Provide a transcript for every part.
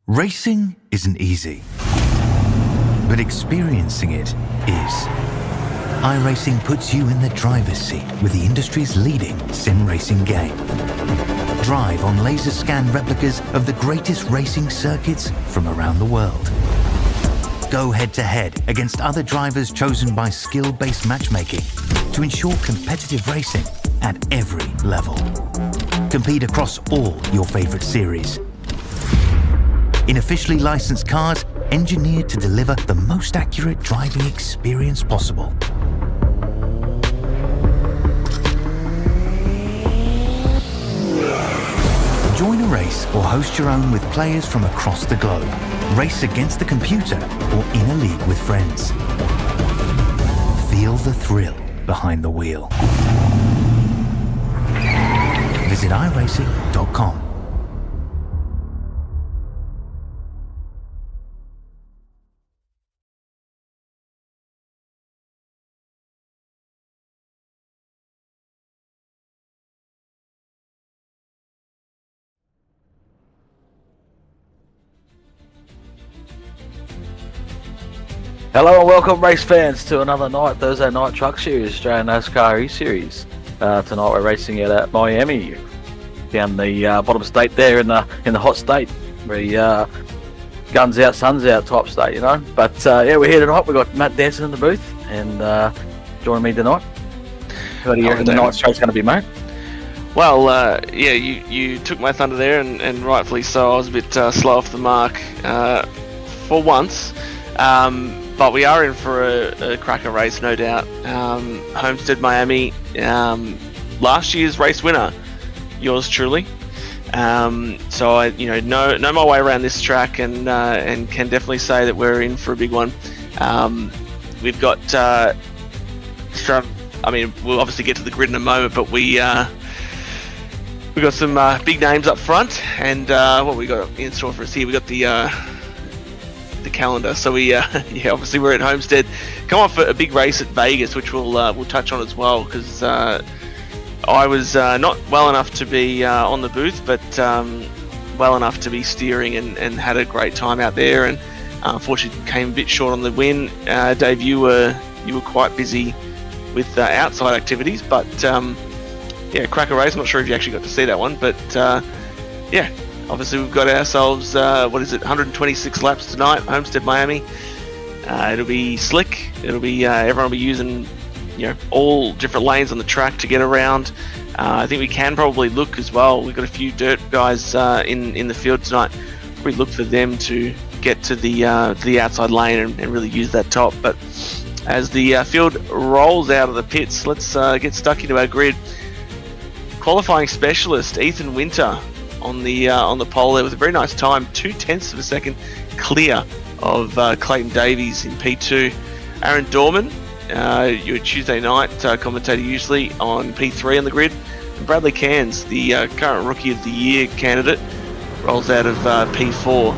Racing isn't easy, but experiencing it is. iRacing puts you in the driver's seat with the industry's leading sim racing game. Drive on laser scan replicas of the greatest racing circuits from around the world. Go head-to-head against other drivers chosen by skill-based matchmaking to ensure competitive racing at every level. Compete across all your favorite series. In officially licensed cars, engineered to deliver the most accurate driving experience possible. Join a race or host your own with players from across the globe. Race against the computer or in a league with friends. Feel the thrill behind the wheel. Visit iRacing.com. Hello and welcome race fans to another Thursday night truck series, Australian NASCAR eSeries. Tonight we're racing it at Miami, down the bottom state there in the hot state. We guns out, sun's out type state, you know. But yeah, we're here tonight. We've got Matt Danson in the booth and joining me tonight. What do you reckon the night show's going to be, mate? Well, yeah, you took my thunder there, and rightfully so. I was a bit slow off the mark for once. But we are in for a cracker race, no doubt. Homestead-Miami, last year's race winner, yours truly. So I, know my way around this track, and can definitely say that we're in for a big one. We've got, we'll obviously get to the grid in a moment, but we got some big names up front, and what we got in store for us here, we got the calendar. So we obviously we're at Homestead, come off a big race at Vegas, which we'll touch on as well, because I was not well enough to be on the booth, but well enough to be steering, and had a great time out there, and unfortunately came a bit short on the win. Dave, you were quite busy with outside activities, but yeah, cracker race. I'm not sure if you actually got to see that one, but yeah, obviously we've got ourselves 126 laps tonight, Homestead-Miami. It'll be slick. It'll be everyone will be using all different lanes on the track to get around. I think we can probably look as well. We've got a few dirt guys in the field tonight. We look for them to get to the outside lane and really use that top. But as the field rolls out of the pits, let's get stuck into our grid. Qualifying specialist Ethan Winter on the pole there with a very nice time, 0.2 of a second clear of Clayton Davies in P2. Aaron Dorman, your Tuesday night commentator usually, on P3 on the grid. And Bradley Cairns, the current Rookie of the Year candidate, rolls out of P4.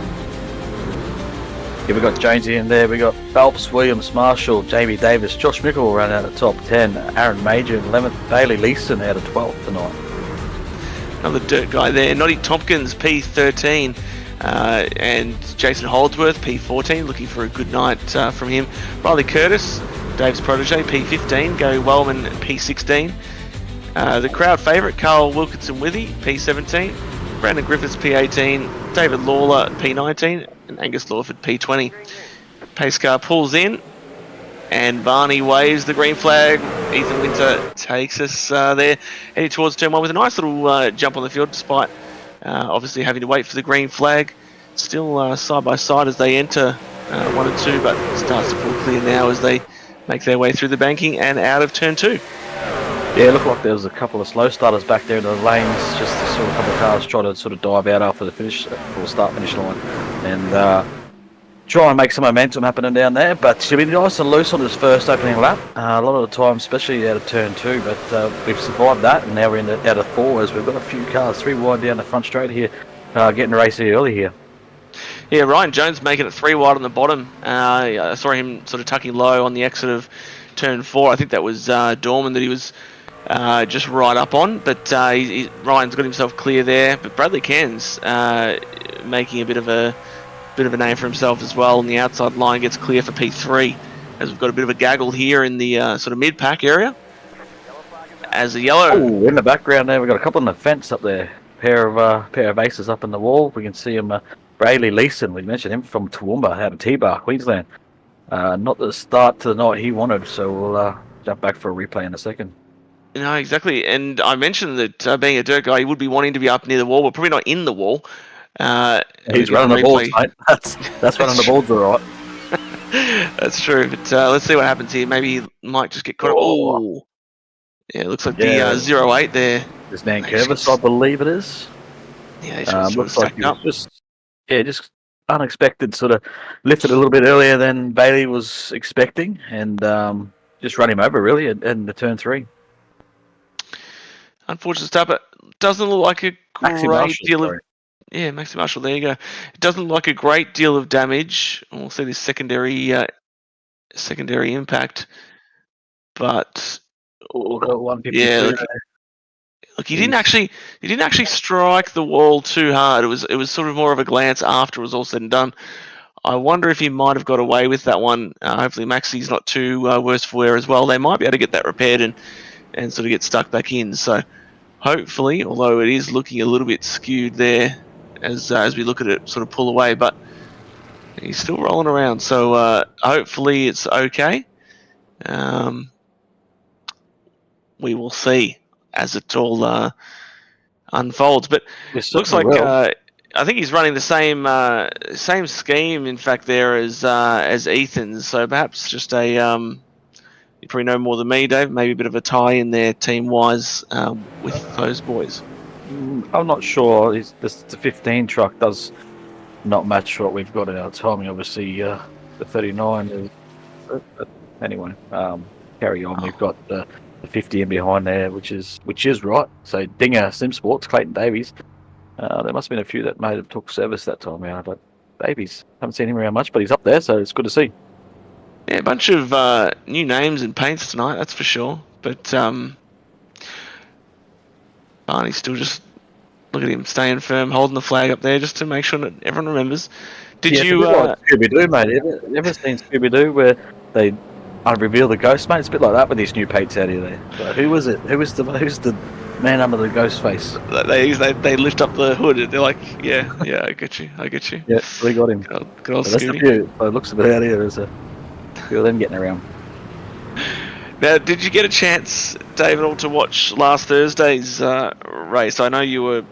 Yeah, we got Jonesy in there. We got Phelps, Williams, Marshall, Jamie Davis, Josh Mickle ran out of top 10. Aaron Major in 11th. Bailey Leeson out of 12th tonight. Another dirt guy there. Noddy Tompkins, P13. And Jason Holdsworth, P14. Looking for a good night from him. Riley Curtis, Dave's protege, P15. Gary Wellman, P16. The crowd favourite, Carl Wilkinson-Withy, P17. Brandon Griffiths, P18. David Lawler, P19. And Angus Lawford, P20. Pace car pulls in, and Barney waves the green flag. Ethan Winter takes us there, heading towards turn 1 with a nice little jump on the field, despite obviously having to wait for the green flag. Still side by side as they enter 1 and 2, but starts to pull clear now as they make their way through the banking and out of turn 2. Yeah, it looked like there was a couple of slow starters back there in the lanes, just to sort of a couple of cars try to sort of dive out after the finish, or start-finish line, and try and make some momentum happening down there. But she'll be nice and loose on this first opening lap. A lot of the time, especially out of turn 2, but we've survived that, and now we're in out of 4 as we've got a few cars 3 wide down the front straight here, getting racing early here. Yeah, Ryan Jones making it 3 wide on the bottom. I saw him sort of tucking low on the exit of turn 4. I think that was Dorman that he was just right up on, but Ryan's got himself clear there. But Bradley Cairns making a bit of a bit of a name for himself as well. And the outside line gets clear for P3, as we've got a bit of a gaggle here in the sort of mid-pack area. As a yellow. Oh, in the background there, we've got a couple on the fence up there. Pair of aces up in the wall. We can see him, Brayley Leeson. We mentioned him from Toowoomba out of T-Bar, Queensland. Not the start to the night he wanted, so we'll jump back for a replay in a second. No, exactly. And I mentioned that being a dirt guy, he would be wanting to be up near the wall, but probably not in the wall. He's running the balls, mate. That's running the balls all right. That's true, but let's see what happens here. Maybe he might just get caught up. Oh, yeah, it looks like the 0-8 there. This man Curvis, I believe it is. Yeah, he's looks like he was just unexpected, sort of lifted a little bit earlier than Bailey was expecting, and just run him over really in the turn 3. Unfortunate stuff, but doesn't look like a great deal of... Yeah, Maxi Marshall, there you go. It doesn't look like a great deal of damage. We'll see this secondary impact, but... Yeah, look, he didn't actually strike the wall too hard. It was sort of more of a glance after it was all said and done. I wonder if he might have got away with that one. Hopefully Maxi's not too worse for wear as well. They might be able to get that repaired and sort of get stuck back in. So hopefully, although it is looking a little bit skewed there as we look at it sort of pull away, but he's still rolling around. So hopefully it's okay. We will see as it all unfolds. But it looks like I think he's running the same scheme, in fact, there as Ethan's. So perhaps just a you probably know more than me, Dave. Maybe a bit of a tie in there team-wise with those boys. I'm not sure. The 15 truck does not match what we've got in our timing. Obviously, the 39 is. But anyway, carry on. We've got the 50 in behind there, which is right. So Dinger, Sim Sports, Clayton Davies. There must have been a few that may have took service that time out, but Davies, haven't seen him around much, but he's up there, so it's good to see. Yeah, a bunch of new names and paints tonight, that's for sure. But Barney's still just, look at him staying firm, holding the flag up there just to make sure that everyone remembers. Did you? Like Scooby-Doo, mate. Ever seen Scooby-Doo where they reveal the ghost, mate? It's a bit like that with these new paints out here. There. So who was it? Who's the man under the ghost face? They lift up the hood. And they're like, yeah, I get you. Yeah, we got him. Good old so Scooby. It looks a bit out here. There's a few of them getting around. Now, did you get a chance, David, to watch last Thursday's race? I know you were,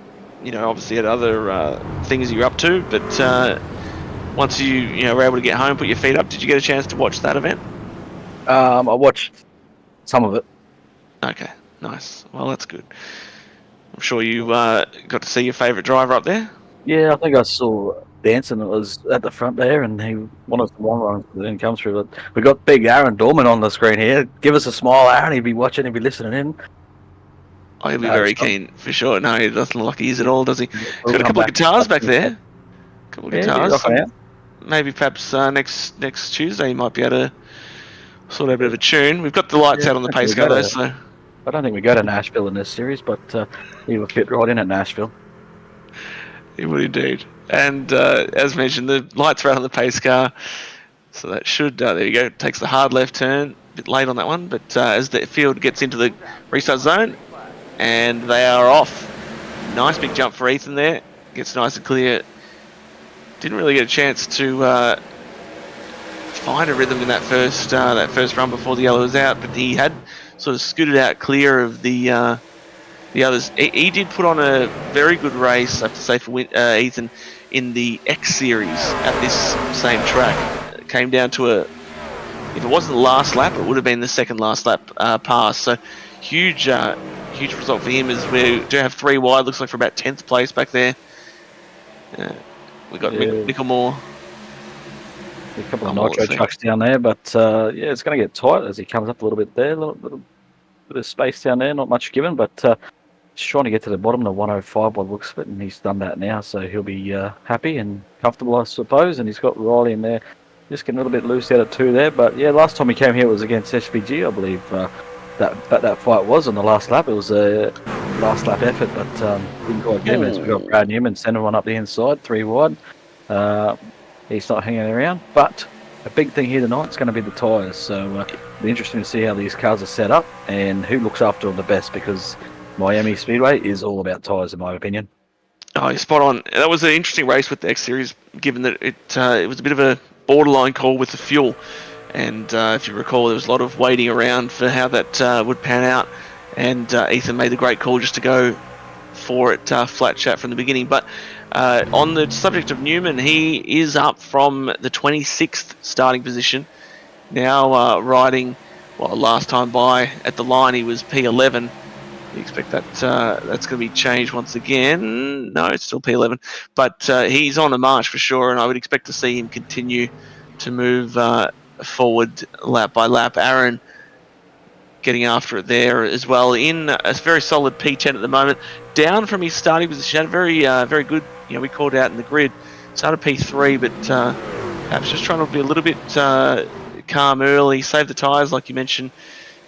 obviously had other things you were up to, but once you were able to get home, put your feet up, did you get a chance to watch that event? I watched some of it. Okay, nice. Well, that's good. I'm sure you got to see your favourite driver up there. Yeah, I think I saw Danson that was at the front there, and he wanted some long runs that didn't come through. But we got big Aaron Dorman on the screen here. Give us a smile, Aaron. He'd be watching, he'd be listening in. Oh, he'll be very keen, for sure. No, he doesn't look like he is at all, does he? He's got a couple of guitars back there. A couple of guitars. Maybe perhaps next Tuesday he might be able to sort out a bit of a tune. We've got the lights out on the pace car though, so... I don't think we go to Nashville in this series, but he will fit right in at Nashville. He would indeed. And as mentioned, the lights are out on the pace car, so that should... there you go. Takes the hard left turn. A bit late on that one, but as the field gets into the restart zone, and they are off. Nice big jump for Ethan there. Gets nice and clear. Didn't really get a chance to find a rhythm in that first run before the yellow was out, but he had sort of scooted out clear of the others. He did put on a very good race, I have to say, for Ethan in the X Series at this same track. It came down to if it wasn't the last lap, it would have been the second last lap pass. So huge result for him, as we do have 3 wide, looks like for about 10th place back there. We got Nickelmore. A couple of Nitro trucks down there, but it's going to get tight as he comes up a little bit there. A little bit of space down there, not much given, but just trying to get to the bottom of the 105 by the looks of it, and he's done that now, so he'll be happy and comfortable, I suppose. And he's got Riley in there, just getting a little bit loose out of 2 there. But yeah, last time he came here was against SVG, I believe. That fight was on the last lap. It was a last lap effort, but didn't quite get him. As we got Brad Newman, center one up the inside, 3 wide. he's not hanging around. But a big thing here tonight is going to be the tyres. So it'll be interesting to see how these cars are set up and who looks after them the best, because Miami Speedway is all about tyres, in my opinion. Oh, you're spot on. That was an interesting race with the X Series, given that it was a bit of a borderline call with the fuel. And if you recall, there was a lot of waiting around for how that would pan out. And Ethan made the great call just to go for it flat chat from the beginning. But on the subject of Newman, he is up from the 26th starting position. Now riding, well, last time by at the line he was P11. You expect that that's going to be changed once again. No, it's still P11. But he's on a march for sure, and I would expect to see him continue to move forward lap by lap. Aaron getting after it there as well, in a very solid P10 at the moment. Down from his starting position, had a very good, we called out in the grid. Started P3, but perhaps just trying to be a little bit calm early, save the tyres like you mentioned,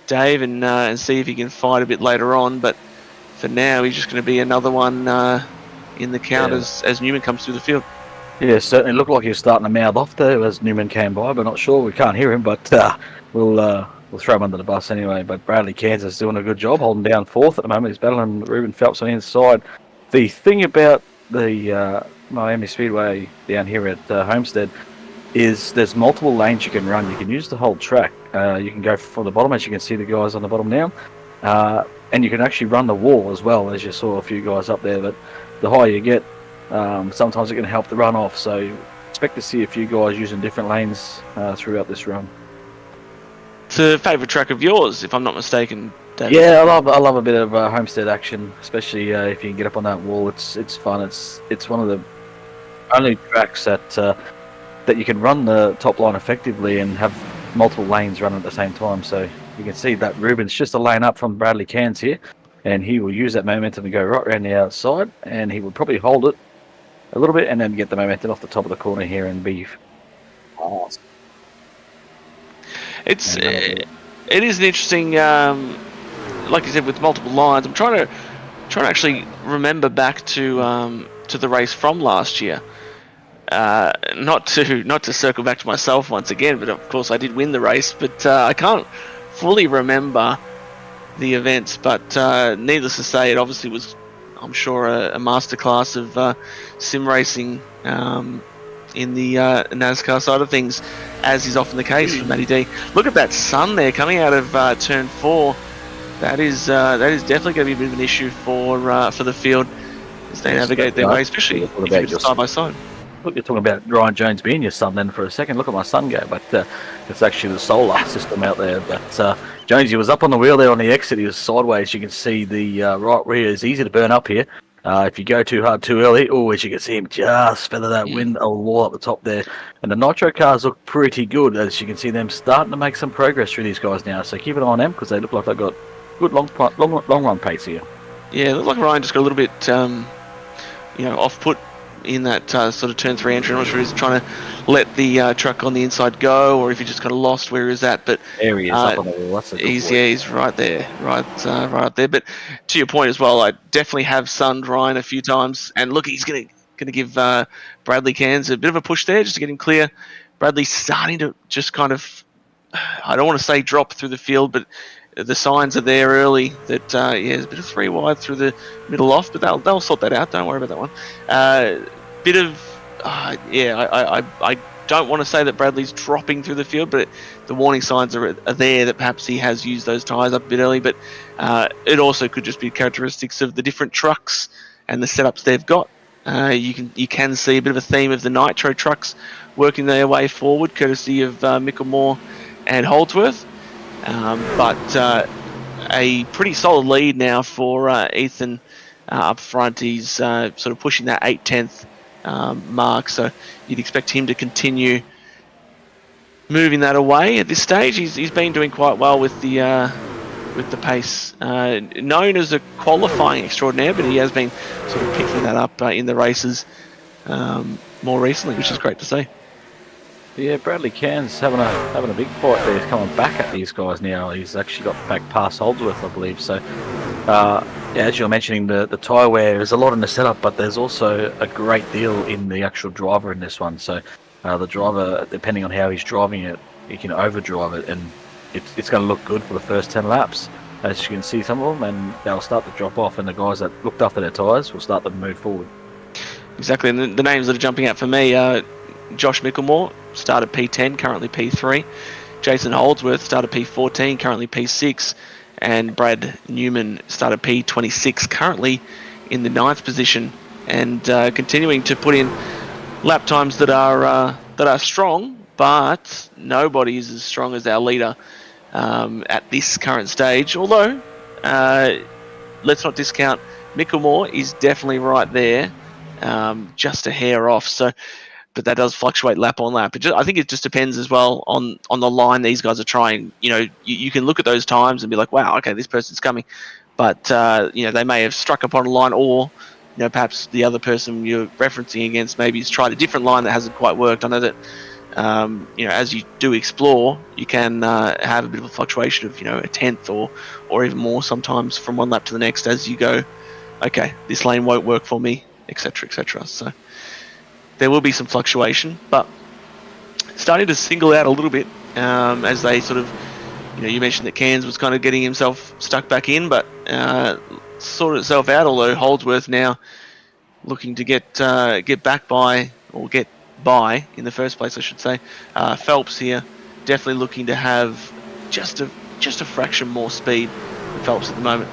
Dave, and see if he can fight a bit later on. But for now, he's just going to be another one in the count as Newman comes through the field. Yeah, certainly looked like he was starting to mouth off there as Newman came by, but not sure. We can't hear him, but we'll throw him under the bus anyway. But Bradley Kansas is doing a good job, holding down fourth at the moment. He's battling Ruben Phelps on the inside. The thing about the Miami Speedway down here at Homestead is there's multiple lanes you can run. You can use the whole track. You can go from the bottom, as you can see the guys on the bottom now, and you can actually run the wall as well, as you saw a few guys up there. But the higher you get, sometimes it can help the run off. So expect to see a few guys using different lanes throughout this run. It's a favourite track of yours, if I'm not mistaken, David. Yeah, I love a bit of Homestead action, especially if you can get up on that wall. It's fun. It's one of the only tracks that you can run the top line effectively and have multiple lanes running at the same time. So you can see that Ruben's just a lane up from Bradley Cairns here, and he will use that momentum to go right around the outside, and he will probably hold it a little bit and then get the momentum off the top of the corner here and be fast. It is an interesting, like you said, with multiple lines. I'm trying to actually remember back to the race from last year. Not to circle back to myself once again, but of course I did win the race. But I can't fully remember the events. But needless to say, it obviously was, I'm sure, a masterclass of sim racing in the NASCAR side of things, as is often the case for Matty D. Look at that sun there coming out of turn 4. That is definitely going to be a bit of an issue for the field as they navigate their way, especially if you're side by side. Look, you're talking about Ryan Jones being your sun then for a second. Look at my sun go, but it's actually the solar system out there. But Jonesy was up on the wheel there on the exit. He was sideways. You can see the right rear is easy to burn up here. If you go too hard too early, as you can see him just feather that wind a wall up the top there. And the Nitro cars look pretty good, as you can see them starting to make some progress through these guys now. So keep an eye on them, because they look like they've got good long run pace here. Yeah, it looked like Ryan just got a little bit off put in that sort of turn 3 entry. I'm not sure he's trying to let the truck on the inside go, or if he just kind of lost where he was at. But there he is up on the wall. He's right there, right up there. But to your point as well, I definitely have sunned Ryan a few times, and look, he's going to give Bradley Cairns a bit of a push there just to get him clear. Bradley's starting to just kind of, I don't want to say drop through the field, but the signs are there early that there's a bit of 3 wide through the middle off, but they'll sort that out. Don't worry about that one. Bit of I don't want to say that Bradley's dropping through the field, but the warning signs are there that perhaps he has used those tyres up a bit early. But it also could just be characteristics of the different trucks and the setups they've got. You can see a bit of a theme of the Nitro trucks working their way forward, courtesy of Mickelmore and Holdsworth. But a pretty solid lead now for Ethan up front. He's sort of pushing that 8/10 mark, so you'd expect him to continue moving that away. At this stage, he's been doing quite well with the pace. Known as a qualifying extraordinaire, but he has been sort of picking that up in the races more recently, which is great to see. Yeah, Bradley Cairns having a big fight there. He's coming back at these guys now. He's actually got back past Holdsworth, I believe. So, as you're mentioning, the tyre wear, there's a lot in the setup, but there's also a great deal in the actual driver in this one. So The driver, depending on how he's driving it, he can overdrive it, and it's going to look good for the first 10 laps. As you can see, some of them, and they'll start to drop off, and the guys that looked after their tyres will start to move forward. Exactly, and the names that are jumping out for me are Josh Micklemore, started P10, currently P3. Jason Holdsworth started P14, currently P6. And Brad Newman started P26, currently in the 9th position. And continuing to put in lap times that are strong, but nobody is as strong as our leader at this current stage. Although, let's not discount, Micklemore is definitely right there, just a hair off. So, but that does fluctuate lap on lap. I think it just depends as well on the line these guys are trying. You know, you can look at those times and be like, wow, okay, this person's coming. But, you know, they may have struck upon a line, or, you know, perhaps the other person you're referencing against maybe has tried a different line that hasn't quite worked. I know that, you know, as you do explore, you can have a bit of a fluctuation of, you know, a tenth or even more sometimes from one lap to the next as you go, okay, this lane won't work for me, etc., etc. So there will be some fluctuation, but starting to single out a little bit as they sort of, you know, you mentioned that Cairns was kind of getting himself stuck back in, but sorted itself out, although Holdsworth now looking to get back by, or get by in the first place, I should say. Phelps here definitely looking to have just a fraction more speed than Phelps at the moment.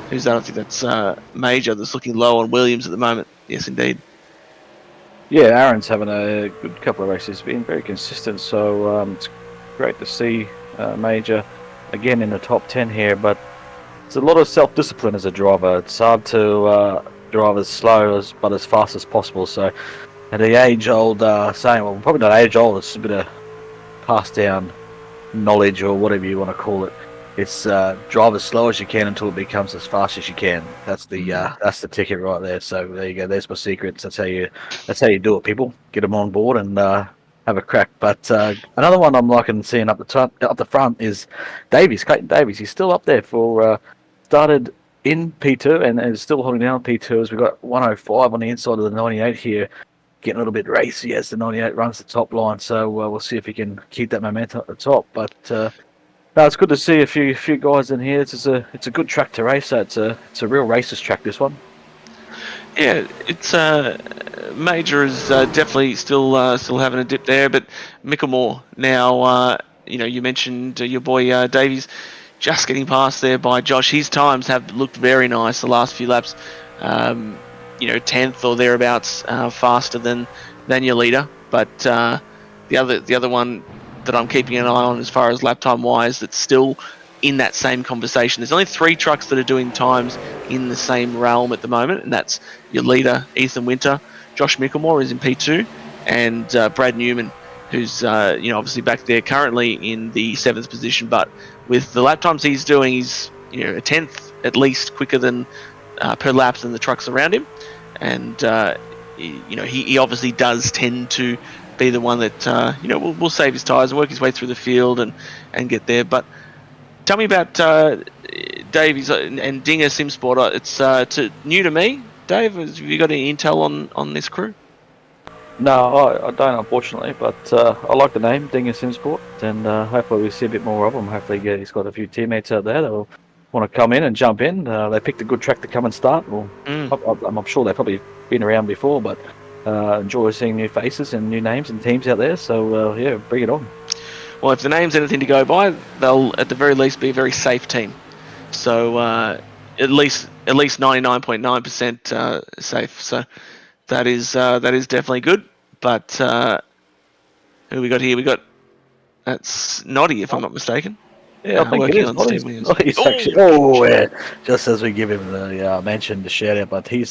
Who's that? I think that's Major that's looking low on Williams at the moment. Yes, indeed. Yeah, Aaron's having a good couple of races, being very consistent, so it's great to see Major again in the top 10 here, but it's a lot of self-discipline as a driver. It's hard to drive as slow but as fast as possible, so at the age-old saying, well, probably not age-old, it's a bit of passed-down knowledge or whatever you want to call it. It's drive as slow as you can until it becomes as fast as you can. That's the ticket right there. So there you go. There's my secrets. That's how you do it, people. Get them on board and have a crack. But another one I'm liking seeing up the front is Davies, Clayton Davies. He's still up there for started in P2 and is still holding down P2 as we've got 105 on the inside of the 98 here. Getting a little bit racy as the 98 runs the top line. So we'll see if he can keep that momentum at the top. But no, it's good to see a few guys in here. It's a good track to race at. It's a real racers track, this one. Yeah, it's Major is definitely still having a dip there, but Micklemore now. You know, you mentioned your boy Davies just getting past there by Josh. His times have looked very nice the last few laps. You know, 10th or thereabouts faster than your leader, but the other one that I'm keeping an eye on as far as lap time wise that's still in that same conversation. There's only 3 trucks that are doing times in the same realm at the moment, and that's your leader, Ethan Winter. Josh Micklemore is in P2, and Brad Newman, who's you know, obviously back there currently in the 7th position, but with the lap times he's doing, he's, you know, a 10th at least quicker than per lap than the trucks around him, and you know, he obviously does tend to be the one that you know, will save his tyres and work his way through the field and get there. But tell me about Davies and Dinger Simsport. It's new to me. Dave, have you got any intel on this crew? No, I don't, unfortunately, but I like the name, Dinger Simsport, and hopefully we see a bit more of him. Hopefully he's got a few teammates out there that will want to come in and jump in. They picked a good track to come and start. Well, I'm sure they've probably been around before, but enjoy seeing new faces and new names and teams out there. So yeah, bring it on. Well, if the name's anything to go by, they'll at the very least be a very safe team. So at least 99.9% safe. So that is definitely good. But who we got here? We got, that's Noddy, if I'm not mistaken. Yeah, I think it is. Noddy's actually, just as we give him the mention, the shout out, but he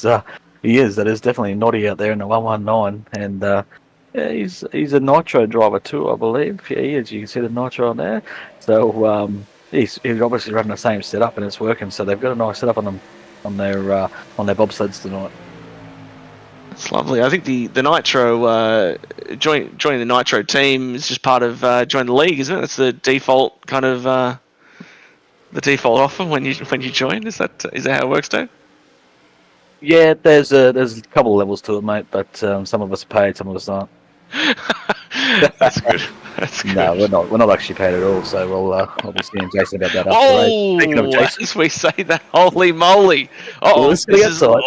is. That is definitely Noddy out there in the 119, and yeah, he's a Nitro driver too, I believe. Yeah, he is. You can see the Nitro on there. So he's obviously running the same setup and it's working. So they've got a nice setup on their bobsleds tonight. That's lovely. I think the Nitro joining the Nitro team is just part of join the league, isn't it? That's the default kind of the default offer when you join. Is that how it works, Dave? Yeah, there's a couple of levels to it, mate. But some of us are paid, some of us aren't. That's good. That's good. No, we're not actually paid at all. So I'll be seeing Jason about that after the race. Speaking of Oh, Jason, as we say that, holy moly! well, Oh, let's this get is outside.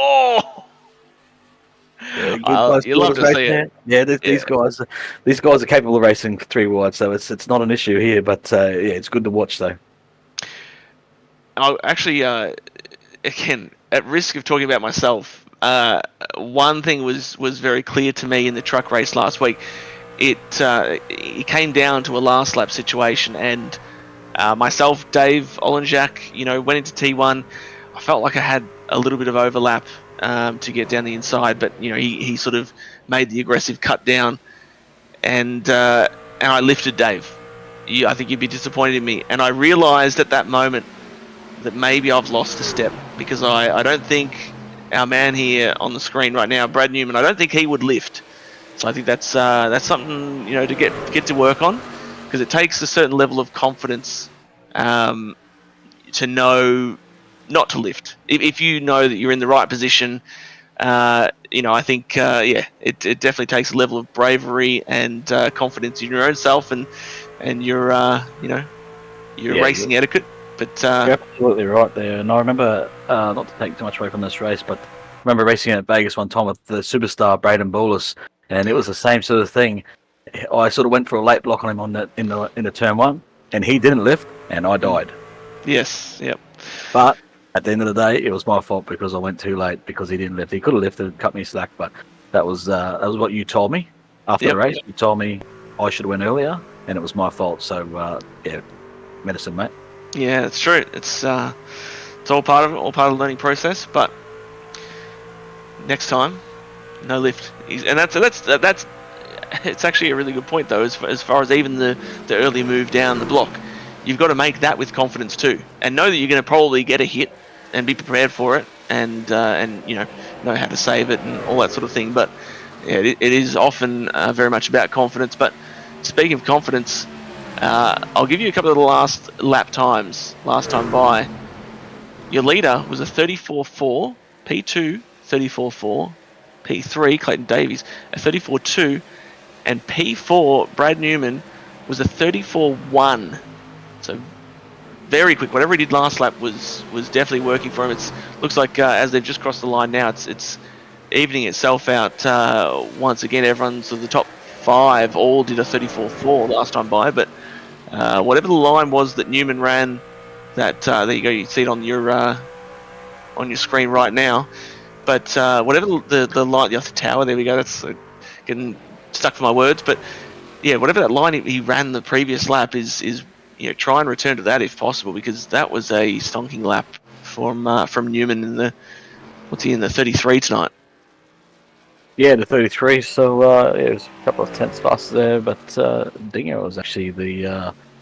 Yeah, good guys. you love to see it. Yeah, Yeah. these guys are capable of racing 3 wide, so it's not an issue here. But yeah, it's good to watch though. Oh, actually, again, at risk of talking about myself, one thing was very clear to me in the truck race last week. It came down to a last lap situation, and myself, Dave Olenjak, went into T1. I felt like I had a little bit of overlap to get down the inside, but he sort of made the aggressive cut down, and I lifted Dave. I think you'd be disappointed in me, and I realised at that moment that maybe I've lost a step, because I don't think our man here on the screen right now, Brad Newman, I don't think he would lift. So I think that's something to get to work on, because it takes a certain level of confidence to know not to lift. If you know that you're in the right position, I think it definitely takes a level of bravery and confidence in your own self and your racing etiquette. But You're absolutely right there. And I remember, not to take too much away from this race, but I remember racing at Vegas one time with the superstar Braden Boulis, and it was the same sort of thing. I sort of went for a late block on him in the turn one, and he didn't lift, and I died. yes, yep. But at the end of the day, it was my fault because I went too late because he didn't lift. He could have lifted and cut me slack, but that was what you told me after the race. You told me I should have went earlier, and it was my fault. So medicine, mate. Yeah, it's true. It's all part of it, all part of the learning process. But next time, no lift. And that's it's actually a really good point though, as far as even the early move down the block. You've got to make that with confidence too, and know that you're going to probably get a hit, and be prepared for it, and know how to save it and all that sort of thing. But yeah, it is often very much about confidence. But speaking of confidence, I'll give you a couple of the last lap times. Last time by, your leader was a 34.4, P2 34.4, P3 Clayton Davies a 34.2, and P4 Brad Newman was a 34.1. So very quick. Whatever he did last lap was definitely working for him. It looks like as they've just crossed the line now, it's evening itself out once again. Everyone's the top 5 all did a 34.4 last time by, but whatever the line was that Newman ran, that there you go, you see it on your screen right now. But whatever the line, the tower, there we go. That's getting stuck for my words. But yeah, whatever that line he ran the previous lap is try and return to that if possible, because that was a stonking lap from Newman in the in the 33 tonight. Yeah, the 33. So it was a couple of tenths faster there, but Dinger was actually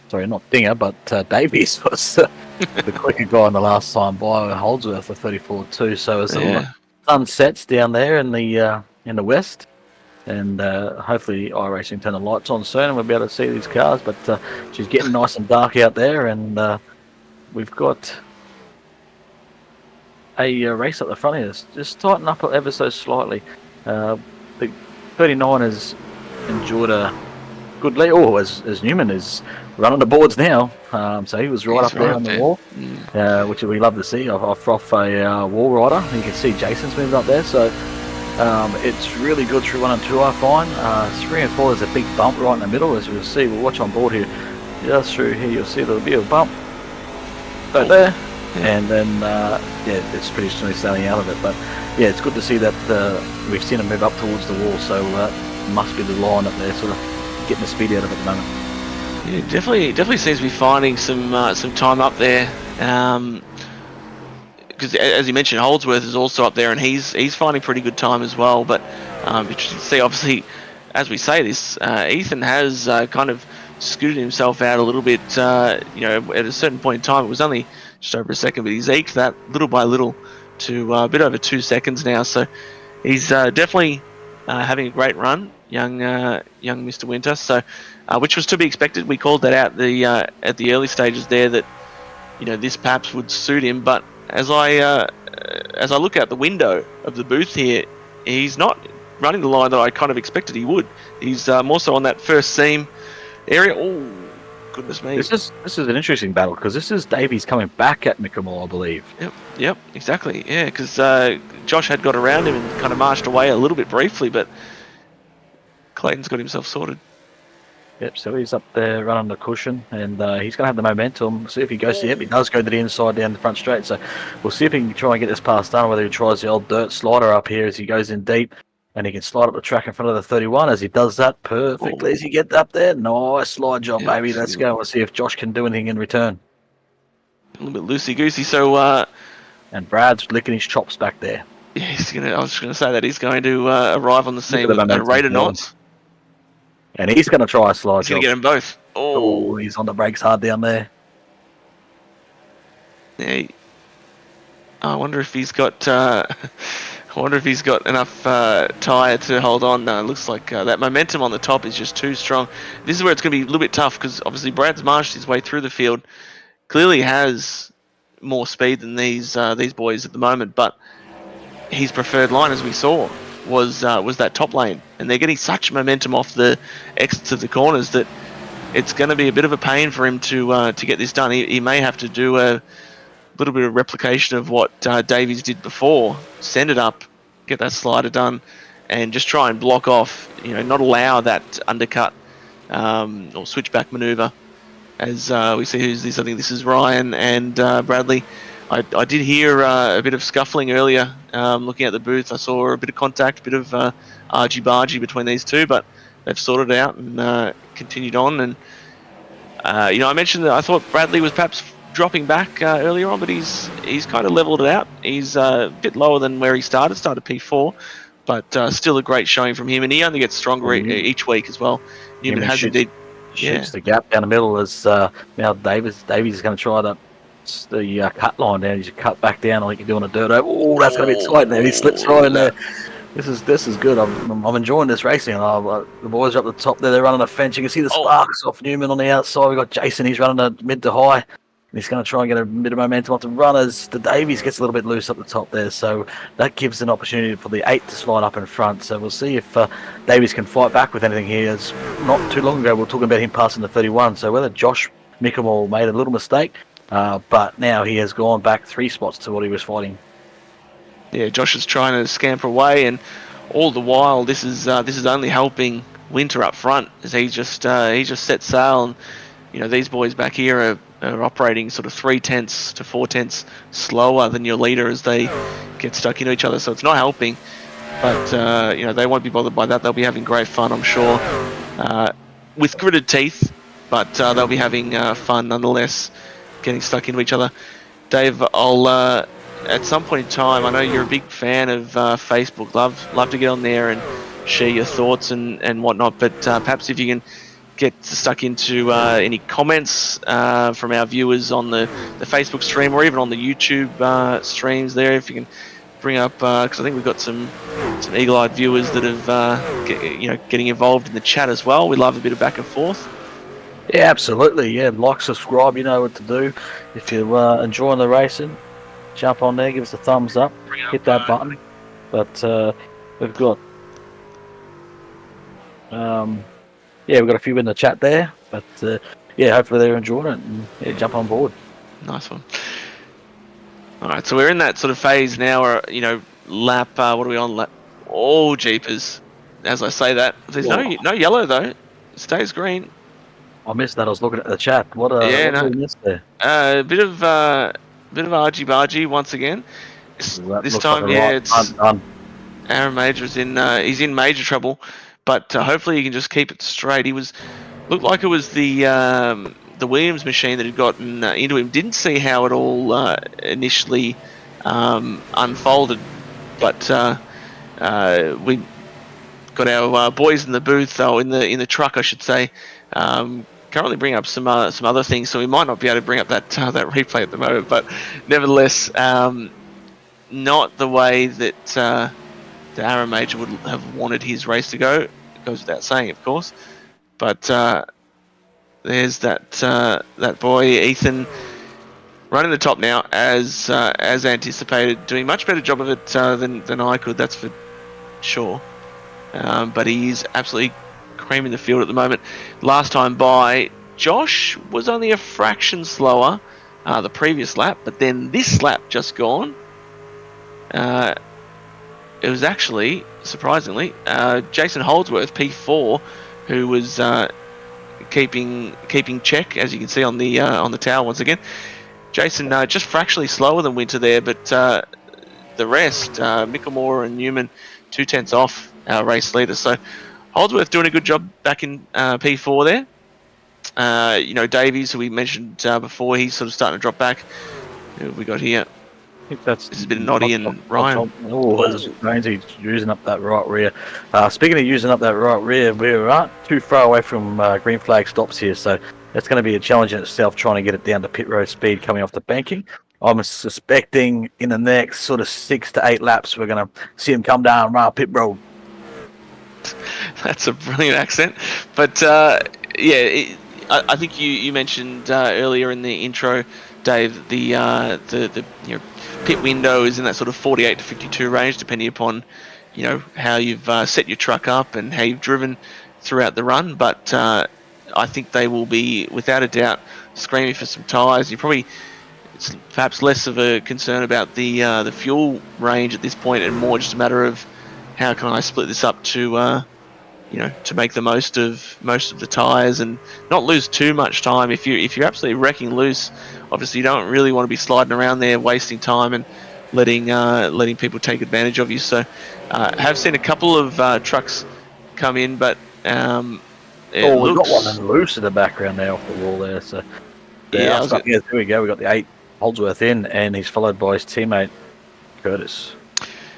sorry, not Dinger, but Davies was the quicker guy on the last time by. Holdsworth at 34.2. So it's a sun sets down there in the west, and hopefully iRacing turn the lights on soon and we'll be able to see these cars. But she's getting nice and dark out there, and we've got a race up the front here. Just tighten up ever so slightly. The 39 has enjoyed a good lead. Oh, as Newman is running the boards now. So he was right up there on the wall, which we love to see. Off a wall rider. You can see Jason's moved up there. So it's really good through 1 and 2, I find. 3 and 4 is a big bump right in the middle, as we'll see. We'll watch on board here. Just through here, you'll see a little bit of bump right there. And then, it's pretty smooth sailing out of it. But yeah, it's good to see that we've seen him move up towards the wall. So must be the line up there, sort of getting the speed out of it at the moment. Yeah, definitely seems to be finding some time up there. Because as you mentioned, Holdsworth is also up there, and he's finding pretty good time as well. But interesting to see. Obviously, as we say this, Ethan has kind of scooted himself out a little bit. At a certain point in time, it was only just over a second, but he's eked that little by little to a bit over 2 seconds now. So he's definitely having a great run, young Mr. Winter. So which was to be expected. We called that out at the early stages there, that this perhaps would suit him. But as I look out the window of the booth here, he's not running the line that I kind of expected he would. He's more so on that first seam area. Oh, goodness me. This is an interesting battle because this is Davies coming back at Mickelmore, I believe. Yep, exactly. Yeah, because Josh had got around him and kind of marched away a little bit briefly, but Clayton's got himself sorted. Yep, so he's up there running the cushion, and he's going to have the momentum. See if he goes to He does go to the inside down the front straight, so we'll see if he can try and get this pass done, whether he tries the old dirt slider up here as he goes in deep, and he can slide up the track in front of the 31 as he does that perfectly as he gets up there. Nice slide job, baby. Let's go. We'll see if Josh can do anything in return. A little bit loosey-goosey, so... and Brad's licking his chops back there. Yeah, I was going to say that he's going to arrive on the scene at a rate of knots. And he's going to try a slide. He's going to get them both. Oh, he's on the brakes hard down there. Yeah. I wonder if he's got. I wonder if he's got enough tyre to hold on. No, it looks like that momentum on the top is just too strong. This is where it's going to be a little bit tough because obviously Brad's marched his way through the field. Clearly has more speed than these boys at the moment, but his preferred line, as we saw, was that top lane, and they're getting such momentum off the exits of the corners that it's going to be a bit of a pain for him to get this done. He may have to do a little bit of replication of what Davies did before, send it up, get that slider done, and just try and block off, not allow that undercut or switchback manoeuvre. As we see who's this, I think this is Ryan and Bradley. I did hear a bit of scuffling earlier. Looking at the booth, I saw a bit of contact, a bit of argy-bargy between these two, but they've sorted it out and continued on. And I mentioned that I thought Bradley was perhaps dropping back earlier on, but he's kind of leveled it out. He's a bit lower than where he started P4, but still a great showing from him, and he only gets stronger each week as well. Newman has indeed shoots the gap down the middle as now Davies is going to try the cut line down. He's cut back down like you're doing a dirt over. Oh, that's going to be tight there. He slips right in there. This is good. I'm enjoying this racing. The boys are up the top there. They're running a fence. You can see the sparks off Newman on the outside. We've got Jason. He's running a mid to high. He's going to try and get a bit of momentum off the runners. The Davies gets a little bit loose up the top there, so that gives an opportunity for the 8 to slide up in front. So we'll see if Davies can fight back with anything here. It's not too long ago we were talking about him passing the 31, so whether Josh Mickelmore made a little mistake, but now he has gone back 3 spots to what he was fighting. Yeah, Josh is trying to scamper away, and all the while this is only helping Winter up front as he just set sail, and these boys back here are operating sort of 0.3 to 0.4 slower than your leader as they get stuck into each other, so it's not helping. But they won't be bothered by that. They'll be having great fun, I'm sure, with gritted teeth, but they'll be having fun nonetheless, getting stuck into each other. Dave, I'll at some point in time, I know you're a big fan of Facebook. Love to get on there and share your thoughts and whatnot, but perhaps if you can get stuck into any comments from our viewers on the Facebook stream or even on the YouTube streams there, if you can bring up, because I think we've got some eagle-eyed viewers that have getting involved in the chat as well. We love a bit of back and forth. Yeah, absolutely. Yeah, like, subscribe, you know what to do. If you're enjoying the racing, jump on there, give us a thumbs up, hit that button. But we've got we've got a few in the chat there, but hopefully they're enjoying it and jump on board. Nice one. All right, so we're in that sort of phase now, where lap. What are we on? Lap? Oh, jeepers! As I say that, there's no yellow though. It stays green. I missed that. I was looking at the chat. What did we miss there? A bit of argy-bargy once again. This time, it's Aaron Major is in. He's in major trouble, but hopefully he can just keep it straight. Looked like it was the Williams machine that had gotten into him. Didn't see how it all initially unfolded, but we got our boys in the booth, in the truck, I should say. Currently bring up some other things, so we might not be able to bring up that replay at the moment, but nevertheless, not the way that Aaron Major would have wanted his race to go. It goes without saying, of course, but there's that boy Ethan running the top now as anticipated, doing much better job of it than I could, that's for sure. but he is absolutely creaming the field at the moment. Last time by, Josh was only a fraction slower the previous lap, but then this lap just gone, it was actually, surprisingly, Jason Holdsworth, P4, who was keeping check, as you can see on the tower once again. Jason just fractionally slower than Winter there, but the rest, Mickelmore and Newman, 2/10 off our race leader. So Holdsworth doing a good job back in P4 there. Davies, who we mentioned before, he's sort of starting to drop back. Who have we got here? I think that's This has been Noddy and Ryan. He's using up that right rear. Speaking of using up that right rear, we aren't too far away from green flag stops here, so that's going to be a challenge in itself, trying to get it down to pit road speed coming off the banking. I'm suspecting in the next sort of 6 to 8 laps, we're going to see him come down right pit road. That's a brilliant accent. But I think you mentioned earlier in the intro, Dave, the pit window is in that sort of 48 to 52 range, depending upon how you've set your truck up and how you've driven throughout the run. But I think they will be, without a doubt, screaming for some tyres. It's perhaps less of a concern about the fuel range at this point, and more just a matter of how can I split this up to make the most of the tyres and not lose too much time. If you're absolutely wrecking loose, obviously you don't really want to be sliding around there, wasting time and letting people take advantage of you. So have seen a couple of trucks come in, but we've got one loose in the background there off the wall there. So there we go. We got the 8 Holdsworth in, and he's followed by his teammate Curtis.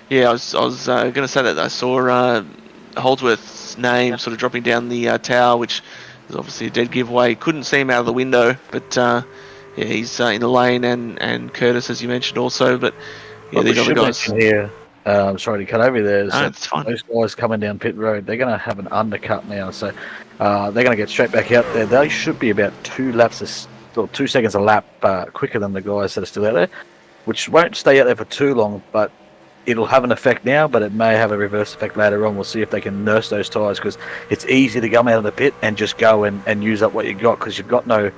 Yeah, I was going to say that I saw Holdsworth's name sort of dropping down the tower, which is obviously a dead giveaway. Couldn't see him out of the window, but he's in the lane, and Curtis, as you mentioned, also. But these other guys here. I'm sorry to cut over there. No, it's fine. Those guys coming down pit road, they're going to have an undercut now, so they're going to get straight back out there. They should be about 2 seconds a lap quicker than the guys that are still out there, which won't stay out there for too long, but it'll have an effect now, but it may have a reverse effect later on. We'll see if they can nurse those tyres, because it's easy to come out of the pit and just go and use up what you got, because you've got no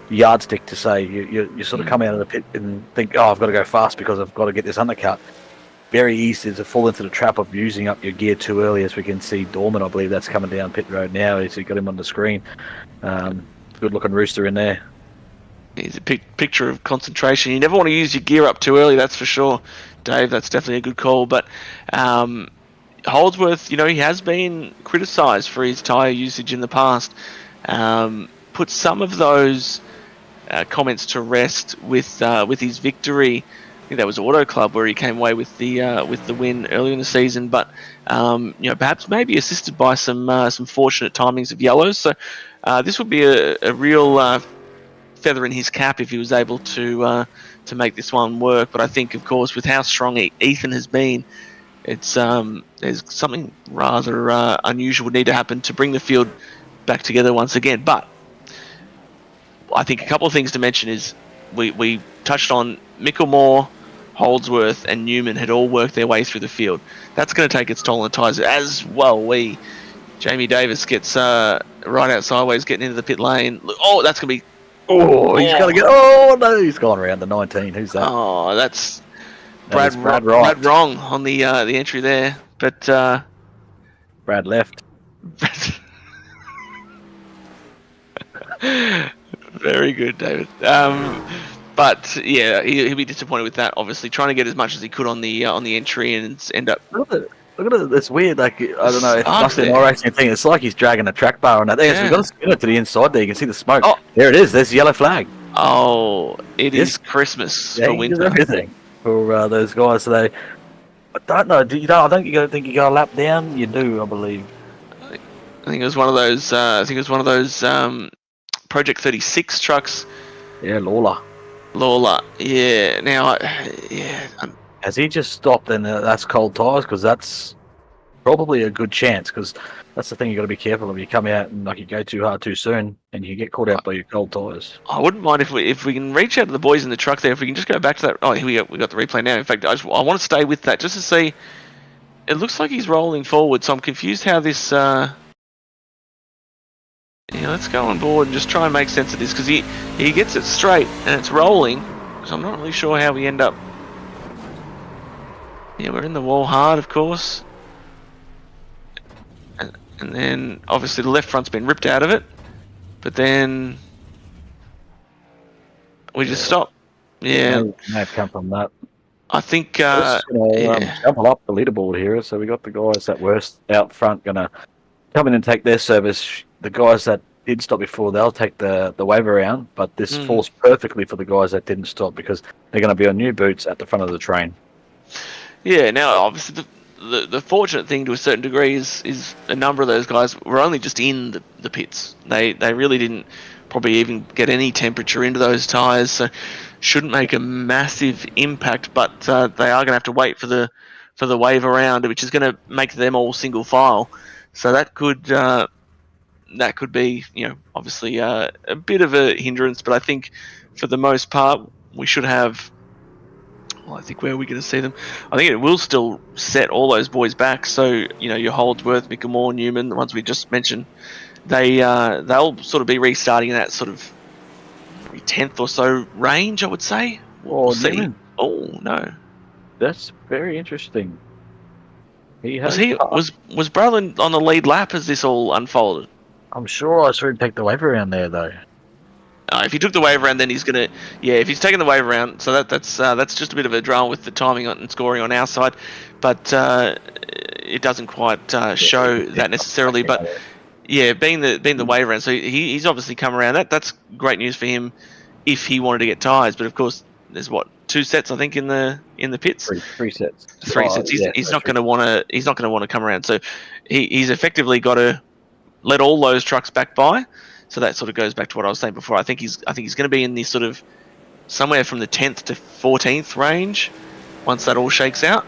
yardstick to say. You sort of come out of the pit and think, I've got to go fast because I've got to get this undercut. Very easy to fall into the trap of using up your gear too early, as we can see Dorman, I believe that's coming down pit road now. He's got him on the screen. Good looking rooster in there. He's a picture of concentration. You never want to use your gear up too early, that's for sure, Dave. That's definitely a good call. But Holdsworth, he has been criticised for his tyre usage in the past. Put some of those comments to rest with his victory. I think that was Auto Club, where he came away with the win earlier in the season. But perhaps maybe assisted by some fortunate timings of yellows. So this would be a real feather in his cap if he was able to make this one work. But I think, of course, with how strong Ethan has been, it's there's something rather unusual would need to happen to bring the field back together once again. But I think a couple of things to mention is we touched on Mickelmore, Holdsworth and Newman had all worked their way through the field. That's going to take its toll on the tyres as well. Jamie Davis gets right out sideways, getting into the pit lane. Oh, that's going to be... he's got to get... Oh, no, he's gone around the 19. Who's that? Oh, that's Brad Wrong on the entry there. But... Brad left. Very good, David. But yeah, he'll be disappointed with that. Obviously, trying to get as much as he could on the entry and end up. Look at it. It's weird. Like, I don't know. It's like the racing thing. It's like he's dragging a track bar on that thing. Yeah. So we've got to spin it to the inside there. You can see the smoke. Oh, there it is. There's the yellow flag. Oh, it is Christmas for winter. Everything for those guys. So I don't know. You don't think you got a lap down? You do, I believe. I think it was one of those. Project 36 trucks. Yeah, Lawler. Yeah. Now, has he just stopped? And that's cold tyres, because that's probably a good chance. Because that's the thing you got to be careful of. You come out and you go too hard too soon, and you get caught out by your cold tyres. I wouldn't mind if we can reach out to the boys in the truck there. If we can just go back to that. Oh, here we go. We got the replay now. In fact, I want to stay with that just to see. it looks like he's rolling forward, so I'm confused how this. Let's go on board and just try and make sense of this, because he gets it straight and it's rolling. So I'm not really sure how we end up. Yeah, we're in the wall hard, of course. And then obviously the left front's been ripped out of it, but then we just stop. Yeah, May have come from that. I think. Just gonna jumble up the leaderboard here. So we got the guys that were out front gonna come in and take their service. The guys that did stop before, they'll take the wave around. But this falls perfectly for the guys that didn't stop, because they're going to be on new boots at the front of the train. Yeah. Now, obviously, the fortunate thing to a certain degree is a number of those guys were only just in the pits. They really didn't probably even get any temperature into those tyres, so shouldn't make a massive impact. But they are going to have to wait for the wave around, which is going to make them all single file. So that could be, obviously a bit of a hindrance. But I think for the most part we should have. Well, I think where are we going to see them? I think it will still set all those boys back. So your Holdsworth, Mickelmore, Newman, the ones we just mentioned, they'll sort of be restarting in that sort of 10th or so range, I would say. We'll see. Newman. Oh no, That's very interesting. was Bralin on the lead lap as this all unfolded? I'm sure I saw him take the wave around there, though. If he took the wave around, then he's gonna. Yeah, if he's taking the wave around, so that's just a bit of a drama with the timing and scoring on our side, but it doesn't quite show that necessarily. But yeah, being the wave around, so he's obviously come around. That's great news for him if he wanted to get tyres. But of course, there's 2 sets I think in the pits. Three sets. Three sets. He's not going to want to come around. So he's effectively got to let all those trucks back by. So that sort of goes back to what I was saying before. I think he's going to be in this sort of somewhere from the 10th to 14th range once that all shakes out.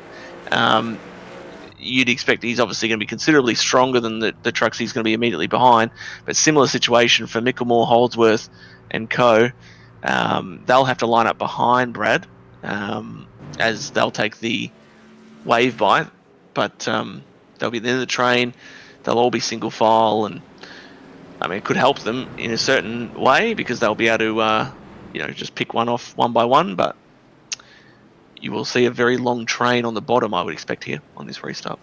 You'd expect he's obviously going to be considerably stronger than the trucks he's going to be immediately behind. But similar situation for Mickelmore, Holdsworth, and co. They'll have to line up behind Brad as they'll take the wave by. But they'll be at the end of the train. They'll all be single file, and I mean, it could help them in a certain way because they'll be able to, just pick one off one by one. But you will see a very long train on the bottom, I would expect here on this restart.